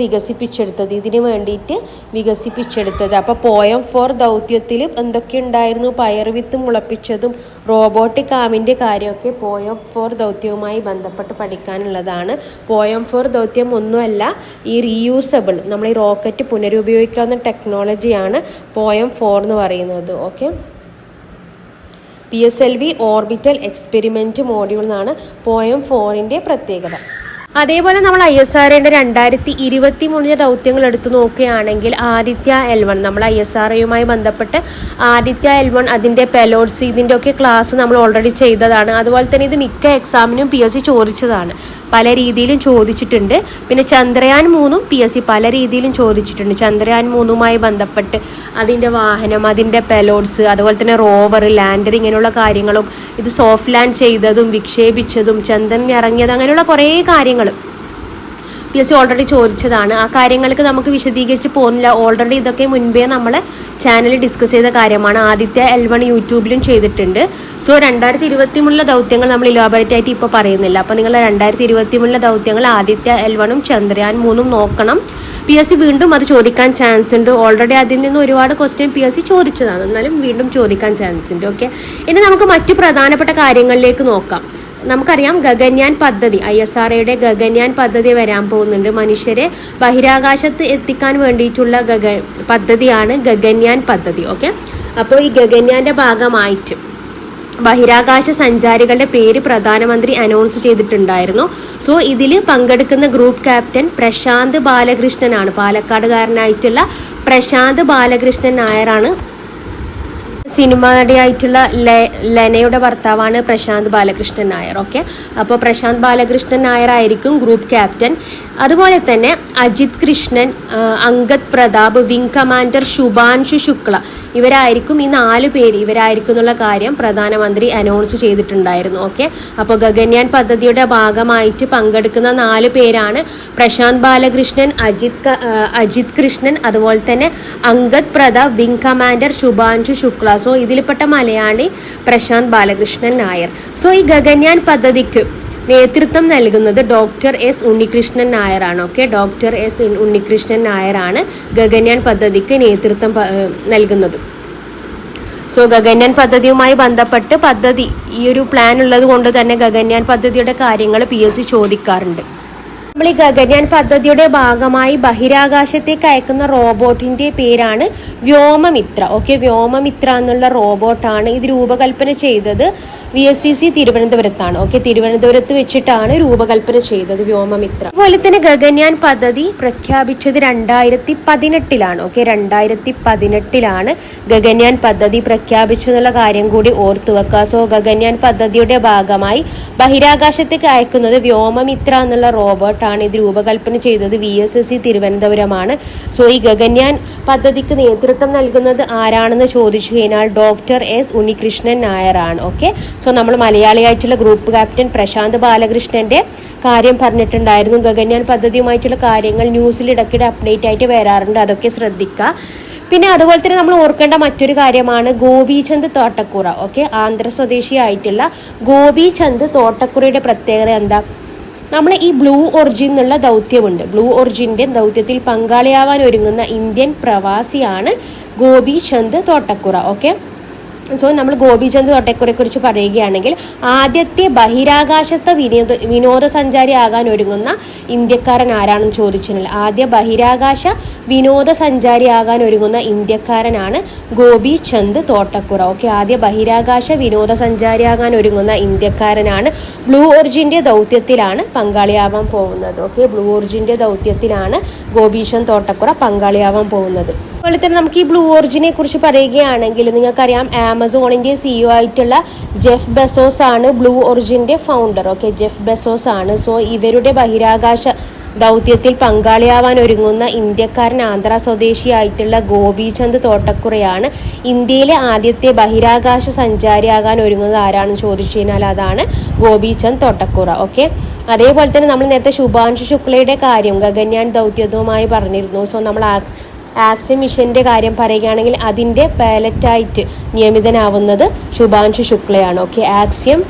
വികസിപ്പിച്ചെടുത്തത്. ഇതിന് വേണ്ടിയിട്ട് വികസിപ്പിച്ചെടുത്തത്. അപ്പോൾ പോയം 4 ദൗത്യത്തിൽ എന്തൊക്കെ ഉണ്ടായിരുന്നു? പയർവിത്ത് മുളപ്പിച്ചതും റോബോട്ടിക് ആമിൻ്റെ കാര്യമൊക്കെ പോയം 4 ദൗത്യവുമായി ബന്ധപ്പെട്ട് പഠിക്കാനുള്ളതാണ്. പോയം 4 ദൗത്യം ഒന്നുമല്ല, ഈ റീയൂസബിൾ നമ്മൾ ഈ റോക്കറ്റ് പുനരുപയോഗിക്കാവുന്ന ടെക്നോളജിയാണ് പോയം 4 എന്ന് പറയുന്നത്. Okay, PSLV orbital experiment module എന്നാണ് പോയം 4ൻ്റെ പ്രത്യേകത. അതേപോലെ നമ്മൾ ISROയുടെ 2023 ദൗത്യങ്ങൾ എടുത്തു നോക്കുകയാണെങ്കിൽ ആദിത്യ L1 നമ്മൾ ISROയുമായി ബന്ധപ്പെട്ട് ആദിത്യ L1 അതിൻ്റെ പെലോഡ്സ് ഇതിൻ്റെ ഒക്കെ ക്ലാസ് നമ്മൾ ഓൾറെഡി ചെയ്തതാണ്. അതുപോലെ തന്നെ ഇത് മിക്ക എക്സാമിനും PSC ചോദിച്ചതാണ്, പല രീതിയിലും ചോദിച്ചിട്ടുണ്ട്. പിന്നെ ചന്ദ്രയാൻ 3ഉം PSC പല രീതിയിലും ചോദിച്ചിട്ടുണ്ട്. ചന്ദ്രയാൻ 3മായി ബന്ധപ്പെട്ട് അതിൻ്റെ വാഹനം, അതിൻ്റെ പെലോഡ്സ്, അതുപോലെ തന്നെ റോവർ, ലാൻഡർ, ഇങ്ങനെയുള്ള കാര്യങ്ങളും ഇത് സോഫ്റ്റ് ലാൻഡ് ചെയ്തതും വിക്ഷേപിച്ചതും ചന്ദ്രനിൽ ഇറങ്ങിയതും അങ്ങനെയുള്ള കുറേ കാര്യങ്ങൾ PSC ഓൾറെഡി ചോദിച്ചതാണ്. ആ കാര്യങ്ങൾക്ക് നമുക്ക് വിശദീകരിച്ച് പോകുന്നില്ല. ഓൾറെഡി ഇതൊക്കെ മുൻപേ നമ്മൾ ചാനലിൽ ഡിസ്കസ് ചെയ്ത കാര്യമാണ്. ആദിത്യ L1 യൂട്യൂബിലും ചെയ്തിട്ടുണ്ട്. സോ 2023 ദൗത്യങ്ങൾ നമ്മൾ ഇലാബറേറ്റ് ആയിട്ട് ഇപ്പോൾ പറയുന്നില്ല. അപ്പോൾ നിങ്ങൾ 2023 ദൗത്യങ്ങൾ ആദിത്യ L1ഉം ചന്ദ്രയാൻ 3ഉം നോക്കണം. PSC വീണ്ടും അത് ചോദിക്കാൻ ചാൻസ് ഉണ്ട്. ഓൾറെഡി അതിൽ നിന്ന് ഒരുപാട് ക്വസ്റ്റ്യൻ PSC ചോദിച്ചതാണ്, എന്നാലും വീണ്ടും ചോദിക്കാൻ ചാൻസ് ഉണ്ട്. ഓക്കെ, ഇനി നമുക്ക് മറ്റു പ്രധാനപ്പെട്ട കാര്യങ്ങളിലേക്ക് നോക്കാം. നമുക്കറിയാം ഗഗൻയാൻ പദ്ധതി, ISROയുടെ ഗഗൻയാൻ പദ്ധതി വരാൻ പോകുന്നുണ്ട്. മനുഷ്യരെ ബഹിരാകാശത്ത് എത്തിക്കാൻ വേണ്ടിയിട്ടുള്ള പദ്ധതിയാണ് ഗഗൻയാൻ പദ്ധതി. ഓക്കെ, അപ്പോൾ ഈ ഗഗൻയാൻ്റെ ഭാഗമായിട്ട് ബഹിരാകാശ സഞ്ചാരികളുടെ പേര് പ്രധാനമന്ത്രി അനൗൺസ് ചെയ്തിട്ടുണ്ടായിരുന്നു. സോ ഇതിൽ പങ്കെടുക്കുന്ന ഗ്രൂപ്പ് ക്യാപ്റ്റൻ പ്രശാന്ത് ബാലകൃഷ്ണനാണ്. പാലക്കാടുകാരനായിട്ടുള്ള പ്രശാന്ത് ബാലകൃഷ്ണൻ നായരാണ് സിനിമ നടിയായിട്ടുള്ള ലെനയുടെ ഭർത്താവാണ് പ്രശാന്ത് ബാലകൃഷ്ണൻ നായർ. ഓക്കെ, അപ്പോൾ പ്രശാന്ത് ബാലകൃഷ്ണൻ നായർ ആയിരിക്കും ഗ്രൂപ്പ് ക്യാപ്റ്റൻ. അതുപോലെ തന്നെ അജിത് കൃഷ്ണൻ, അങ്കദ് പ്രതാപ്, വിംഗ് കമാൻഡർ ശുഭാൻഷു ശുക്ല ഇവരായിരിക്കും ഈ 4 പേര് ഇവരായിരിക്കും എന്നുള്ള കാര്യം പ്രധാനമന്ത്രി അനൗൺസ് ചെയ്തിട്ടുണ്ടായിരുന്നു. ഓക്കെ, അപ്പോൾ ഗഗൻയാൻ പദ്ധതിയുടെ ഭാഗമായിട്ട് പങ്കെടുക്കുന്ന 4 പേരാണ് പ്രശാന്ത് ബാലകൃഷ്ണൻ, അജിത് കൃഷ്ണൻ, അതുപോലെ തന്നെ Angad Pratap, wing commander Shubhanshu Shukla. So ഇതിൽപ്പെട്ട മലയാളി പ്രശാന്ത് ബാലകൃഷ്ണൻ നായർ. സോ ഈ ഗഗൻയാൻ പദ്ധതിക്ക് നേതൃത്വം നൽകുന്നത് ഡോക്ടർ എസ് ഉണ്ണികൃഷ്ണൻ നായരാണ്. ഓക്കെ, ഡോക്ടർ എസ് ഉണ്ണികൃഷ്ണൻ നായരാണ് ഗഗൻയാൻ പദ്ധതിക്ക് നേതൃത്വം നൽകുന്നത്. സോ ഗഗൻയാൻ പദ്ധതിയുമായി ബന്ധപ്പെട്ട് ഈ ഒരു പ്ലാൻ ഉള്ളത് കൊണ്ട് തന്നെ ഗഗൻയാൻ പദ്ധതിയുടെ കാര്യങ്ങൾ PSC ചോദിക്കാറുണ്ട്. നമ്മൾ ഈ ഗഗൻയാൻ പദ്ധതിയുടെ ഭാഗമായി ബഹിരാകാശത്തേക്ക് അയക്കുന്ന റോബോട്ടിന്റെ പേരാണ് വ്യോമമിത്ര. ഓക്കെ, വ്യോമമിത്ര എന്നുള്ള റോബോട്ടാണ്. ഇത് രൂപകൽപ്പന ചെയ്തത് VSCC തിരുവനന്തപുരത്താണ്. ഓക്കെ, തിരുവനന്തപുരത്ത് വെച്ചിട്ടാണ് രൂപകൽപ്പന ചെയ്തത് വ്യോമമിത്ര. അതുപോലെ തന്നെ ഗഗൻയാൻ പദ്ധതി പ്രഖ്യാപിച്ചത് 2018 ഓക്കെ, 2018 ഗഗൻയാൻ പദ്ധതി പ്രഖ്യാപിച്ചെന്നുള്ള കാര്യം കൂടി ഓർത്തു വെക്കുക. സോ ഗഗൻയാൻ പദ്ധതിയുടെ ഭാഗമായി ബഹിരാകാശത്തേക്ക് അയക്കുന്നത് വ്യോമമിത്ര എന്നുള്ള റോബോട്ടാണ്. ഇത് രൂപകൽപ്പന ചെയ്തത് VSSC തിരുവനന്തപുരമാണ്. സോ ഈ ഗഗൻയാൻ പദ്ധതിക്ക് നേതൃത്വം നൽകുന്നത് ആരാണെന്ന് ചോദിച്ചു കഴിഞ്ഞാൽ ഡോക്ടർ എസ് ഉണ്ണികൃഷ്ണൻ നായരാണ്. ഓക്കെ, സോ നമ്മൾ മലയാളിയായിട്ടുള്ള ഗ്രൂപ്പ് ക്യാപ്റ്റൻ പ്രശാന്ത് ബാലകൃഷ്ണന്റെ കാര്യം പറഞ്ഞിട്ടുണ്ടായിരുന്നു. ഗഗൻയാൻ പദ്ധതിയുമായിട്ടുള്ള കാര്യങ്ങൾ ന്യൂസിൽ ഇടയ്ക്കിടെ അപ്ഡേറ്റ് ആയിട്ട് വരാറുണ്ട്, അതൊക്കെ ശ്രദ്ധിക്കുക. പിന്നെ അതുപോലെ തന്നെ നമ്മൾ ഓർക്കേണ്ട മറ്റൊരു കാര്യമാണ് ഗോപീചന്ദ് തോട്ടക്കുറ. ഓക്കെ, ആന്ധ്ര സ്വദേശിയായിട്ടുള്ള ഗോപീചന്ദ് തോട്ടക്കുറയുടെ പ്രത്യേകത എന്താ? നമ്മൾ ഈ ബ്ലൂ ഒറിജിൻ എന്നുള്ള ദൗത്യമുണ്ട്. ബ്ലൂ ഒറിജിൻ്റെ ദൗത്യത്തിൽ പങ്കാളിയാവാൻ ഒരുങ്ങുന്ന Indian പ്രവാസിയാണ് Gopichand Thotakura. Okay, so നമ്മൾ ഗോപീചന്ദ് തോട്ടക്കുറയെക്കുറിച്ച് പറയുകയാണെങ്കിൽ ആദ്യത്തെ ബഹിരാകാശത്തെ വിനോദസഞ്ചാരി ആകാൻ ഒരുങ്ങുന്ന ഇന്ത്യക്കാരൻ ആരാണെന്ന് ചോദിച്ചാൽ ആദ്യ ബഹിരാകാശ വിനോദസഞ്ചാരി ആകാൻ ഒരുങ്ങുന്ന ഇന്ത്യക്കാരനാണ് ഗോപീചന്ദ് തോട്ടക്കുറ. ഓക്കെ, ആദ്യ ബഹിരാകാശ വിനോദസഞ്ചാരി ആകാൻ ഒരുങ്ങുന്ന ഇന്ത്യക്കാരനാണ്. ബ്ലൂ ഒറിജിൻ്റെ ദൗത്യത്തിലാണ് പങ്കാളിയാവാൻ പോകുന്നത്. ഓക്കെ, ബ്ലൂ ഒറിജിൻ്റെ ദൗത്യത്തിലാണ് ഗോപീചന്ദ് തോട്ടക്കുറ പങ്കാളിയാവാൻ പോകുന്നത്. അതുപോലെ തന്നെ നമുക്ക് ഈ ബ്ലൂ ഒറിജിനെ കുറിച്ച് പറയുകയാണെങ്കിൽ നിങ്ങൾക്കറിയാം ആമസോണിൻ്റെ CEO ആയിട്ടുള്ള ജെഫ് ബെസോസ് ആണ് ബ്ലൂ ഒറിജിൻ്റെ ഫൗണ്ടർ. ഓക്കെ, ജെഫ് ബെസോസ് ആണ്. സോ ഇവരുടെ ബഹിരാകാശ ദൗത്യത്തിൽ പങ്കാളിയാവാൻ ഒരുങ്ങുന്ന ഇന്ത്യക്കാരൻ ആന്ധ്ര സ്വദേശിയായിട്ടുള്ള ഗോപീചന്ദ് തോട്ടക്കുറയാണ്. ഇന്ത്യയിലെ ആദ്യത്തെ ബഹിരാകാശ സഞ്ചാരിയാകാൻ ഒരുങ്ങുന്നത് ആരാണെന്ന് ചോദിച്ചു കഴിഞ്ഞാൽ അതാണ് ഗോപീചന്ദ് തോട്ടക്കുറ. ഓക്കെ, അതേപോലെ തന്നെ നമ്മൾ നേരത്തെ ശുഭാൻഷു ശുക്ലയുടെ കാര്യം ഗഗൻയാൻ ദൗത്യവുമായി പറഞ്ഞിരുന്നു. സോ നമ്മൾ ആക്സിയം മിഷൻ്റെ കാര്യം പറയുകയാണെങ്കിൽ അതിൻ്റെ പൈലറ്റായിട്ട് നിയമിതനാവുന്നത് ശുഭാൻഷു ശുക്ലയാണ്. ഓക്കെ, ആക്സിയം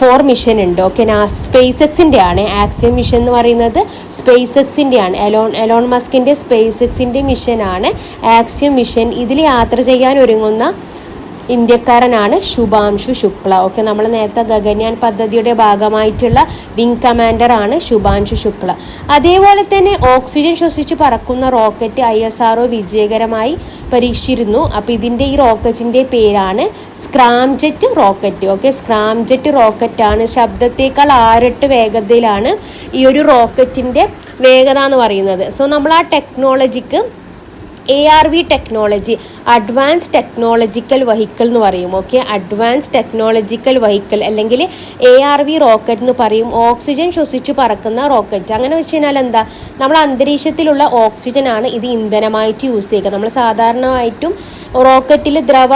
4 മിഷൻ ഉണ്ട്. ഓക്കെ, സ്പേസ് എക്സിൻ്റെ ആണ് ആക്സിയം മിഷൻ എന്ന് പറയുന്നത്. സ്പേസ് എക്സിൻ്റെ ആണ്, എലോൺ മസ്കിൻ്റെ സ്പേസ് എക്സിൻ്റെ മിഷനാണ് ആക്സിയം മിഷൻ. ഇതിൽ യാത്ര ചെയ്യാൻ ഒരുങ്ങുന്ന ഇന്ത്യക്കാരനാണ് ശുഭാൻഷു ശുക്ല. ഓക്കെ, നമ്മൾ നേരത്തെ ഗഗൻയാൻ പദ്ധതിയുടെ ഭാഗമായിട്ടുള്ള വിംഗ് കമാൻഡർ ആണ് ശുഭാൻഷു ശുക്ല. അതേപോലെ തന്നെ ഓക്സിജൻ ശ്വസിച്ച് പറക്കുന്ന റോക്കറ്റ് ISRO വിജയകരമായി പരീക്ഷിച്ചിരുന്നു. അപ്പോൾ ഇതിൻ്റെ ഈ റോക്കറ്റിൻ്റെ പേരാണ് സ്ക്രാംജെറ്റ് റോക്കറ്റ്. ഓക്കെ, സ്ക്രാംജെറ്റ് റോക്കറ്റാണ്. ശബ്ദത്തേക്കാൾ 6 വേഗതയിലാണ് ഈ ഒരു റോക്കറ്റിൻ്റെ വേഗത എന്ന് പറയുന്നത്. സോ നമ്മൾ ആ ടെക്നോളജിക്ക് ARV technology, advance technological vehicle എന്ന് പറയും. ഓക്കെ, അഡ്വാൻസ് ടെക്നോളജിക്കൽ വെഹിക്കിൾ അല്ലെങ്കിൽ ARV റോക്കറ്റ് എന്ന് പറയും. ഓക്സിജൻ ശ്വസിച്ച് പറക്കുന്ന റോക്കറ്റ്. അങ്ങനെ വെച്ച് കഴിഞ്ഞാൽ എന്താ, നമ്മൾ അന്തരീക്ഷത്തിലുള്ള ഓക്സിജനാണ് ഇത് ഇന്ധനമായിട്ട് യൂസ് ചെയ്യുക. നമ്മൾ സാധാരണമായിട്ടും റോക്കറ്റിൽ ദ്രവ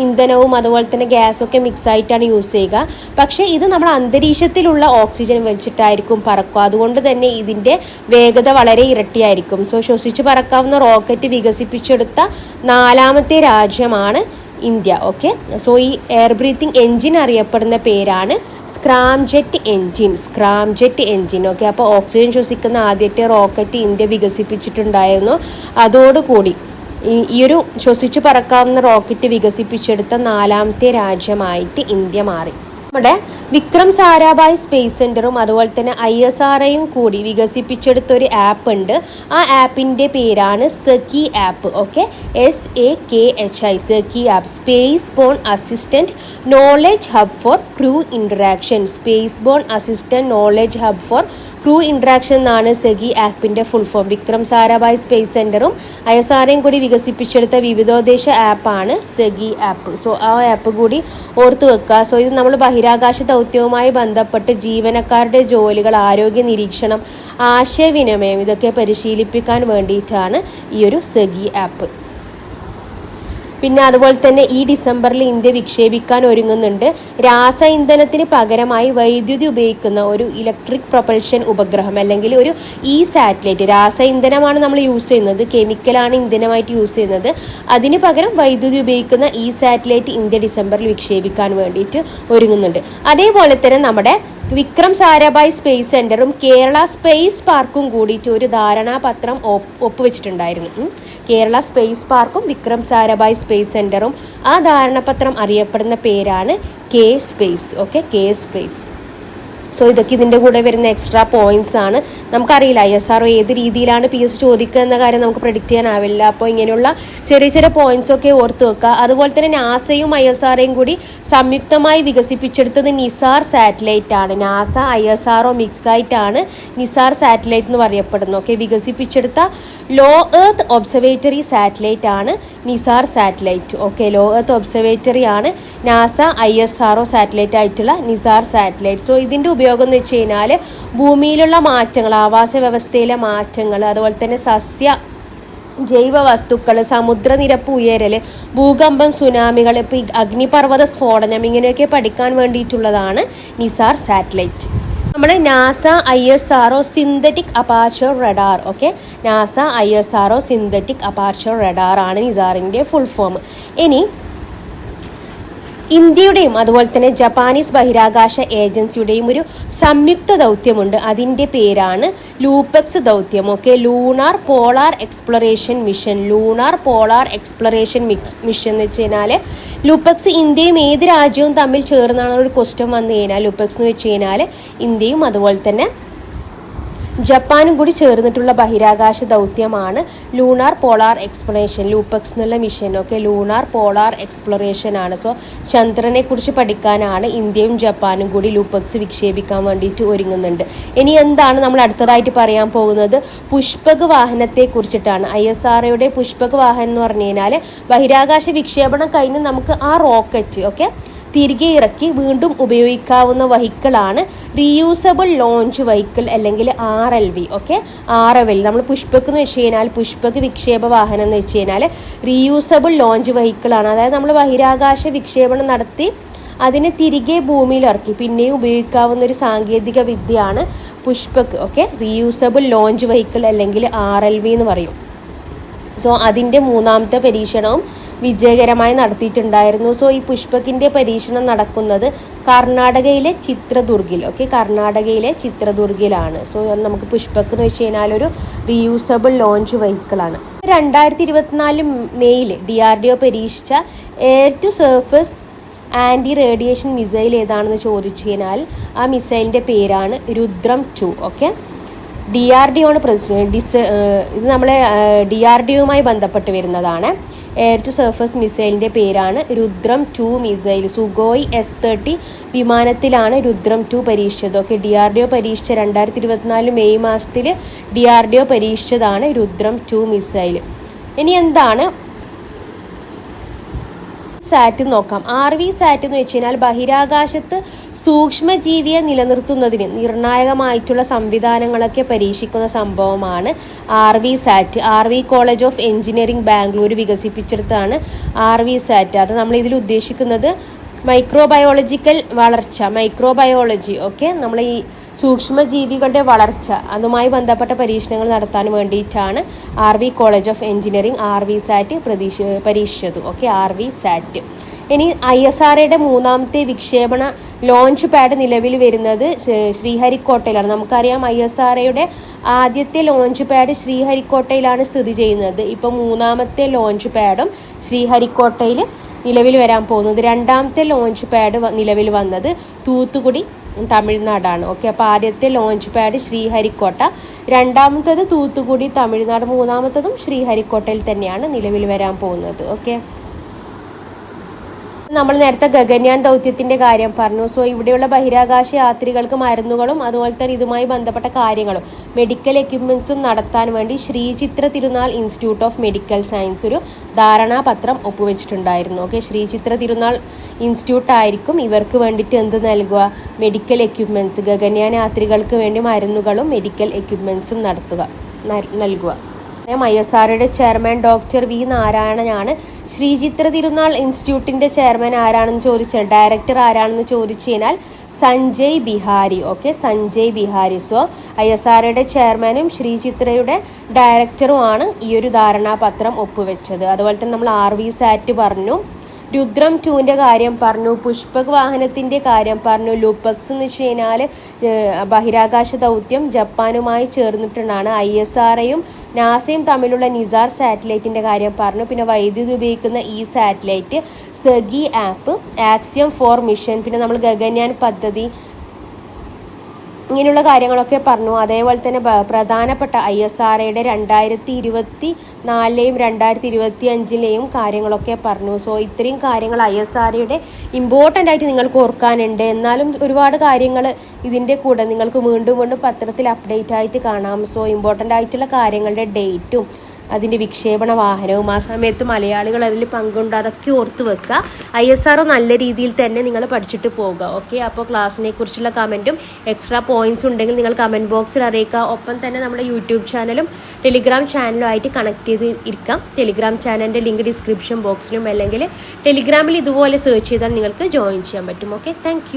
ഇന്ധനവും അതുപോലെ തന്നെ ഗ്യാസൊക്കെ മിക്സ് ആയിട്ടാണ് യൂസ് ചെയ്യുക. പക്ഷേ ഇത് നമ്മൾ അന്തരീക്ഷത്തിലുള്ള ഓക്സിജൻ വെച്ചിട്ടായിരിക്കും പറക്കുക. അതുകൊണ്ട് തന്നെ ഇതിൻ്റെ വേഗത വളരെ ഇരട്ടിയായിരിക്കും. സോ ശ്വസിച്ച് പറക്കാവുന്ന റോക്കറ്റ് വികസിപ്പിച്ചെടുത്ത 4ാമത്തെ രാജ്യമാണ് ഇന്ത്യ. ഓക്കെ, സോ ഈ എയർ ബ്രീത്തിങ് എൻജിൻ അറിയപ്പെടുന്ന പേരാണ് സ്ക്രാംജെറ്റ് എൻജിൻ. ഓക്കെ, അപ്പോൾ ഓക്സിജൻ ശ്വസിക്കുന്ന ആദ്യത്തെ റോക്കറ്റ് ഇന്ത്യ വികസിപ്പിച്ചിട്ടുണ്ടായിരുന്നു. അതോടുകൂടി ഈ ഒരു ശ്വസിച്ച് പറക്കാവുന്ന റോക്കറ്റ് വികസിപ്പിച്ചെടുത്ത 4ാമത്തെ രാജ്യമായിട്ട് ഇന്ത്യ മാറി. നമ്മുടെ വിക്രം സാരാഭായ് സ്പേസ് സെൻറ്ററും അതുപോലെ തന്നെ ISROയും കൂടി വികസിപ്പിച്ചെടുത്തൊരു ആപ്പ് ഉണ്ട്. ആ ആപ്പിൻ്റെ പേരാണ് Sakhi app. Okay, SAKHI Sakhi app. Space born assistant knowledge hub for crew interaction. Space born assistant knowledge hub for crew interaction എന്നാണ് സെഗി ആപ്പിൻ്റെ full form. Vikram Sarabhai space സെൻറ്ററും ISROയും കൂടി വികസിപ്പിച്ചെടുത്ത വിവിധോദ്ദേശ ആപ്പാണ് സെഗി ആപ്പ്. സോ ആ ആപ്പ് കൂടി ഓർത്ത് വെക്കുക. സോ ഇത് നമ്മൾ ബഹിരാകാശ ദൗത്യവുമായി ബന്ധപ്പെട്ട് ജീവനക്കാരുടെ ജോലികൾ, ആരോഗ്യ നിരീക്ഷണം, ആശയവിനിമയം ഇതൊക്കെ പരിശീലിപ്പിക്കാൻ വേണ്ടിയിട്ടാണ് ഈ ഒരു സെഗി ആപ്പ്. പിന്നെ അതുപോലെ തന്നെ ഈ ഡിസംബറിൽ ഇന്ത്യ വിക്ഷേപിക്കാൻ ഒരുങ്ങുന്നുണ്ട് രാസ ഇന്ധനത്തിന് പകരമായി വൈദ്യുതി ഉപയോഗിക്കുന്ന ഒരു ഇലക്ട്രിക് പ്രൊപ്പൽഷൻ ഉപഗ്രഹം, അല്ലെങ്കിൽ ഒരു സാറ്റലൈറ്റ്. രാസ ഇന്ധനമാണ് നമ്മൾ യൂസ് ചെയ്യുന്നത്, കെമിക്കലാണ് ഇന്ധനമായിട്ട് യൂസ് ചെയ്യുന്നത്. അതിന് പകരം വൈദ്യുതി ഉപയോഗിക്കുന്ന സാറ്റലൈറ്റ് ഇന്ത്യ ഡിസംബറിൽ വിക്ഷേപിക്കാൻ വേണ്ടിയിട്ട് ഒരുങ്ങുന്നുണ്ട്. അതേപോലെ തന്നെ നമ്മുടെ വിക്രം സാരാഭായ് സ്പേസ് സെൻറ്ററും കേരള സ്പേസ് പാർക്കും കൂടിയിട്ട് ഒരു ധാരണാപത്രം ഒപ്പുവെച്ചിട്ടുണ്ടായിരുന്നു. കേരള സ്പേസ് പാർക്കും വിക്രം സാരാഭായ് സ്പേസ് സെൻറ്ററും ആ ധാരണാപത്രം അറിയപ്പെടുന്ന പേരാണ് K space. Okay, K space. So ഇതൊക്കെ ഇതിൻ്റെ കൂടെ വരുന്ന എക്സ്ട്രാ പോയിന്റ്സ് ആണ്. നമുക്കറിയില്ല ISRO ഏത് രീതിയിലാണ് PS ചോദിക്കുക എന്ന കാര്യം നമുക്ക് പ്രെഡിക്റ്റ് ചെയ്യാനാവില്ല. അപ്പോൾ ഇങ്ങനെയുള്ള ചെറിയ ചെറിയ പോയിന്റ്സ് ഒക്കെ ഓർത്ത് വെക്കുക. അതുപോലെ തന്നെ നാസയും ISROയും കൂടി സംയുക്തമായി വികസിപ്പിച്ചെടുത്തത് നിസാർ സാറ്റലൈറ്റ് ആണ്. നാസ ISRO മിക്സ് ആയിട്ടാണ് നിസാർ സാറ്റലൈറ്റ് എന്ന് പറയപ്പെടുന്നത്. ഓക്കെ, വികസിപ്പിച്ചെടുത്ത ലോ എർത്ത് ഒബ്സർവേറ്ററി സാറ്റലൈറ്റ് ആണ് NISAR satellite. Okay, low earth observatory ആണ് നാസ ISRO സാറ്റലൈറ്റ് ആയിട്ടുള്ള നിസാർ സാറ്റലൈറ്റ്. സോ ഇതിൻ്റെ ഉപയോഗം എന്ന് വെച്ച് കഴിഞ്ഞാൽ ഭൂമിയിലുള്ള മാറ്റങ്ങൾ, ആവാസ വ്യവസ്ഥയിലെ മാറ്റങ്ങൾ, അതുപോലെ തന്നെ ജൈവ വസ്തുക്കൾ, സമുദ്രനിരപ്പ് ഉയരൽ, ഭൂകമ്പം, സുനാമികൾ, ഇപ്പോൾ അഗ്നിപർവ്വത സ്ഫോടനം ഇങ്ങനെയൊക്കെ പഠിക്കാൻ വേണ്ടിയിട്ടുള്ളതാണ് നിസാർ സാറ്റലൈറ്റ്. നമ്മൾ NASA ISRO synthetic aperture radar. Okay, NASA ISRO synthetic aperture radar ആണ് നിസാറിൻ്റെ ഫുൾ ഫോം. ഇനി ഇന്ത്യയുടെയും അതുപോലെ തന്നെ ജപ്പാനീസ് ബഹിരാകാശ ഏജൻസിയുടെയും ഒരു സംയുക്ത ദൗത്യമുണ്ട്. അതിൻ്റെ പേരാണ് ലൂപെക്സ് ദൗത്യം. Okay, lunar polar exploration mission. Lunar polar exploration mission എന്ന് വെച്ച് കഴിഞ്ഞാൽ ലൂപെക്സ് ഇന്ത്യയും ഏത് രാജ്യവും തമ്മിൽ ചേർന്നാണ് ഒരു ക്വസ്റ്റ്യൻ വന്നു കഴിഞ്ഞാൽ, ലൂപെക്സ് എന്ന് വെച്ച് കഴിഞ്ഞാൽ ഇന്ത്യയും അതുപോലെ തന്നെ ജപ്പാനും കൂടി ചേർന്നിട്ടുള്ള ബഹിരാകാശ ദൗത്യമാണ് ലൂണാർ പോളാർ എക്സ്പ്ലോറേഷൻ, ലൂപെക്സ് എന്നുള്ള mission. Okay, lunar polar exploration ആണ്. സോ ചന്ദ്രനെ കുറിച്ച് പഠിക്കാനാണ് ഇന്ത്യയും ജപ്പാനും കൂടി ലൂപെക്സ് വിക്ഷേപിക്കാൻ വേണ്ടിയിട്ട് ഒരുങ്ങുന്നുണ്ട്. ഇനി എന്താണ് നമ്മൾ അടുത്തതായിട്ട് പറയാൻ പോകുന്നത്? പുഷ്പക് വാഹനത്തെ കുറിച്ചിട്ടാണ്. ISROയുടെ പുഷ്പക് വാഹനം എന്ന് പറഞ്ഞു കഴിഞ്ഞാൽ ബഹിരാകാശ വിക്ഷേപണം കഴിഞ്ഞ് നമുക്ക് ആ റോക്കറ്റ് തിരികെ ഇറക്കി വീണ്ടും ഉപയോഗിക്കാവുന്ന വെഹിക്കിളാണ് റീയൂസബിൾ ലോഞ്ച് വെഹിക്കിൾ, അല്ലെങ്കിൽ RLV. ഓക്കെ, RLV നമ്മൾ പുഷ്പക് എന്ന് വെച്ച് കഴിഞ്ഞാൽ, പുഷ്പക് വിക്ഷേപ വാഹനം എന്ന് വെച്ച് കഴിഞ്ഞാൽ റീയൂസബിൾ ലോഞ്ച് വെഹിക്കിളാണ്. അതായത് നമ്മൾ ബഹിരാകാശ വിക്ഷേപണം നടത്തി അതിനെ തിരികെ ഭൂമിയിൽ ഇറക്കി പിന്നെയും ഉപയോഗിക്കാവുന്ന ഒരു സാങ്കേതിക വിദ്യയാണ് Pushpak. Okay, reusable launch vehicle അല്ലെങ്കിൽ RLV എന്ന് പറയും. സോ അതിൻ്റെ മൂന്നാമത്തെ പരീക്ഷണവും വിജയകരമായി നടത്തിയിട്ടുണ്ടായിരുന്നു. സോ ഈ പുഷ്പകിൻ്റെ പരീക്ഷണം നടക്കുന്നത് കർണാടകയിലെ ചിത്രദുർഗിൽ. ഓക്കെ, കർണാടകയിലെ ചിത്രദുർഗിലാണ്. സോ നമുക്ക് പുഷ്പക് എന്ന് വെച്ച് കഴിഞ്ഞാൽ ഒരു റീയൂസബിൾ ലോഞ്ച് വെഹിക്കിളാണ്. 2024 മെയ്യിൽ DRDO പരീക്ഷിച്ച air to surface anti radiation missile ഏതാണെന്ന് ചോദിച്ചു കഴിഞ്ഞാൽ ആ മിസൈലിൻ്റെ പേരാണ് രുദ്രം 2. ഓക്കെ, DRDO ആണ് ഇത് നമ്മളെ DRDOയുമായി ബന്ധപ്പെട്ട് വരുന്നതാണ്. എയർ ടു സർഫസ് മിസൈലിൻ്റെ പേരാണ് രുദ്രം 2 മിസൈൽ. സുഗോയ് S-30 വിമാനത്തിലാണ് രുദ്രം 2 പരീക്ഷിച്ചത്. ഓക്കെ, DRDO പരീക്ഷിച്ച 2024 മെയ് മാസത്തിൽ DRDO പരീക്ഷിച്ചതാണ് രുദ്രം 2 മിസൈൽ. ഇനി എന്താണ് സാറ്റ് നോക്കാം. RV സാറ്റ് എന്ന് വെച്ച് കഴിഞ്ഞാൽ ബഹിരാകാശത്ത് സൂക്ഷ്മജീവിയെ നിലനിർത്തുന്നതിന് നിർണായകമായിട്ടുള്ള സംവിധാനങ്ങളൊക്കെ പരീക്ഷിക്കുന്ന സംഭവമാണ് RV sat. RV college of engineering Bangalore വികസിപ്പിച്ചെടുത്താണ് RV സാറ്റ്. അത് നമ്മൾ ഇതിൽ ഉദ്ദേശിക്കുന്നത് മൈക്രോബയോളജിക്കൽ വളർച്ച, മൈക്രോബയോളജി. ഓക്കെ, നമ്മൾ ഈ സൂക്ഷ്മജീവികളുടെ വളർച്ച അതുമായി ബന്ധപ്പെട്ട പരീക്ഷണങ്ങൾ നടത്താൻ വേണ്ടിയിട്ടാണ് RV college of engineering RV സാറ്റ് പരീക്ഷിച്ചത്. ഓക്കെ, RV സാറ്റ്. ഇനി ISROയുടെ മൂന്നാമത്തെ വിക്ഷേപണ ലോഞ്ച് പാഡ് നിലവിൽ വരുന്നത് ശ്രീഹരിക്കോട്ടയിലാണ്. നമുക്കറിയാം ISROയുടെ ആദ്യത്തെ ലോഞ്ച് പാഡ് ശ്രീഹരിക്കോട്ടയിലാണ് സ്ഥിതി ചെയ്യുന്നത്. ഇപ്പോൾ മൂന്നാമത്തെ ലോഞ്ച് പാഡും ശ്രീഹരിക്കോട്ടയിൽ നിലവിൽ വരാൻ പോകുന്നത്. രണ്ടാമത്തെ ലോഞ്ച് പാഡ് നിലവിൽ വന്നത് തൂത്തുക്കുടി തമിഴ്നാടാണ്. ഓക്കെ, അപ്പോൾ ആദ്യത്തെ ലോഞ്ച് പാഡ് ശ്രീഹരിക്കോട്ട, രണ്ടാമത്തേത് തൂത്തുക്കുടി തമിഴ്നാട്, മൂന്നാമത്തതും ശ്രീഹരിക്കോട്ടയിൽ തന്നെയാണ് നിലവിൽ വരാൻ പോകുന്നത്. ഓക്കെ, നമ്മൾ നേരത്തെ ഗഗൻയാൻ ദൗത്യത്തിൻ്റെ കാര്യം പറഞ്ഞു. സോ ഇവിടെയുള്ള ബഹിരാകാശ യാത്രികൾക്ക് മരുന്നുകളും അതുപോലെ തന്നെ ഇതുമായി ബന്ധപ്പെട്ട കാര്യങ്ങളും മെഡിക്കൽ എക്യുപ്മെൻസും നടത്താൻ വേണ്ടി ശ്രീചിത്ര തിരുനാൾ ഇൻസ്റ്റിറ്റ്യൂട്ട് ഓഫ് മെഡിക്കൽ സയൻസ് ഒരു ധാരണാപത്രം ഒപ്പുവെച്ചിട്ടുണ്ടായിരുന്നു. ഓക്കെ, ശ്രീചിത്ര തിരുനാൾ ഇൻസ്റ്റിറ്റ്യൂട്ട് ആയിരിക്കും ഇവർക്ക് വേണ്ടിയിട്ട് എന്ത് നൽകുക? മെഡിക്കൽ എക്യുപ്മെൻറ്റ്സ്, ഗഗൻയാൻ യാത്രികൾക്ക് വേണ്ടി മരുന്നുകളും മെഡിക്കൽ എക്യുപ്മെൻസും നൽകുക. ISROയുടെ ചെയർമാൻ ഡോക്ടർ വി നാരായണനാണ്. ശ്രീചിത്ര തിരുനാൾ ഇൻസ്റ്റിറ്റ്യൂട്ടിൻ്റെ ചെയർമാൻ ആരാണെന്ന് ചോദിച്ചാൽ, ഡയറക്ടർ ആരാണെന്ന് ചോദിച്ചു കഴിഞ്ഞാൽ സഞ്ജയ് ബിഹാരി. ഓക്കെ, സഞ്ജയ് ബിഹാരി. സോ ISROയുടെ ചെയർമാനും ശ്രീചിത്രയുടെ ഡയറക്ടറുമാണ് ഈ ഒരു ധാരണാപത്രം ഒപ്പുവെച്ചത്. അതുപോലെ തന്നെ നമ്മൾ RV-SAT പറഞ്ഞു, രുദ്രം 2ൻ്റെ കാര്യം പറഞ്ഞു, പുഷ്പക് വാഹനത്തിൻ്റെ കാര്യം പറഞ്ഞു. ലൂപക്സ് എന്ന് വെച്ച് കഴിഞ്ഞാൽ ബഹിരാകാശ ദൗത്യം ജപ്പാനുമായി ചേർന്നിട്ടുണ്ടാണ്. ISROയും നാസയും തമ്മിലുള്ള നിസാർ സാറ്റലൈറ്റിൻ്റെ കാര്യം പറഞ്ഞു. പിന്നെ വൈദ്യുതി ഉപയോഗിക്കുന്ന ഈ സാറ്റലൈറ്റ്, സെഗി ആപ്പ്, ആക്സിയം 4 മിഷൻ, പിന്നെ നമ്മൾ ഗഗൻയാൻ പദ്ധതി, ഇങ്ങനെയുള്ള കാര്യങ്ങളൊക്കെ പറഞ്ഞു. അതേപോലെ തന്നെ പ്രധാനപ്പെട്ട ISROയുടെ 2024ലെയും 2025ലെയും കാര്യങ്ങളൊക്കെ പറഞ്ഞു. സോ ഇത്രയും കാര്യങ്ങൾ ISROയുടെ ഇമ്പോർട്ടൻ്റ് ആയിട്ട് നിങ്ങൾക്ക് ഓർക്കാനുണ്ട്. എന്നാലും ഒരുപാട് കാര്യങ്ങൾ ഇതിൻ്റെ കൂടെ നിങ്ങൾക്ക് വീണ്ടും വീണ്ടും പത്രത്തിൽ അപ്ഡേറ്റ് ആയിട്ട് കാണാം. സോ ഇമ്പോർട്ടൻ്റ് ആയിട്ടുള്ള കാര്യങ്ങളുടെ ഡേറ്റും അതിൻ്റെ വിക്ഷേപണ വാഹനവും ആ സമയത്ത് മലയാളികൾ അതിൽ പങ്കുണ്ട്, അതൊക്കെ ഓർത്ത് വെക്കുക. ISRO നല്ല രീതിയിൽ തന്നെ നിങ്ങൾ പഠിച്ചിട്ട് പോകുക. ഓക്കെ, അപ്പോൾ ക്ലാസ്സിനെ കുറിച്ചുള്ള കമൻറ്റും എക്സ്ട്രാ പോയിൻറ്റ്സ് ഉണ്ടെങ്കിൽ നിങ്ങൾ കമൻറ്റ് ബോക്സിൽ അറിയിക്കുക. ഒപ്പം തന്നെ നമ്മുടെ യൂട്യൂബ് ചാനലും ടെലിഗ്രാം ചാനലും ആയിട്ട് കണക്ട് ചെയ്ത് ഇരിക്കാം. ടെലിഗ്രാം ചാനലിൻ്റെ ലിങ്ക് ഡിസ്ക്രിപ്ഷൻ ബോക്സിലും അല്ലെങ്കിൽ ടെലിഗ്രാമിൽ ഇതുപോലെ സെർച്ച് ചെയ്താൽ നിങ്ങൾക്ക് ജോയിൻ ചെയ്യാൻ പറ്റും. Okay, thank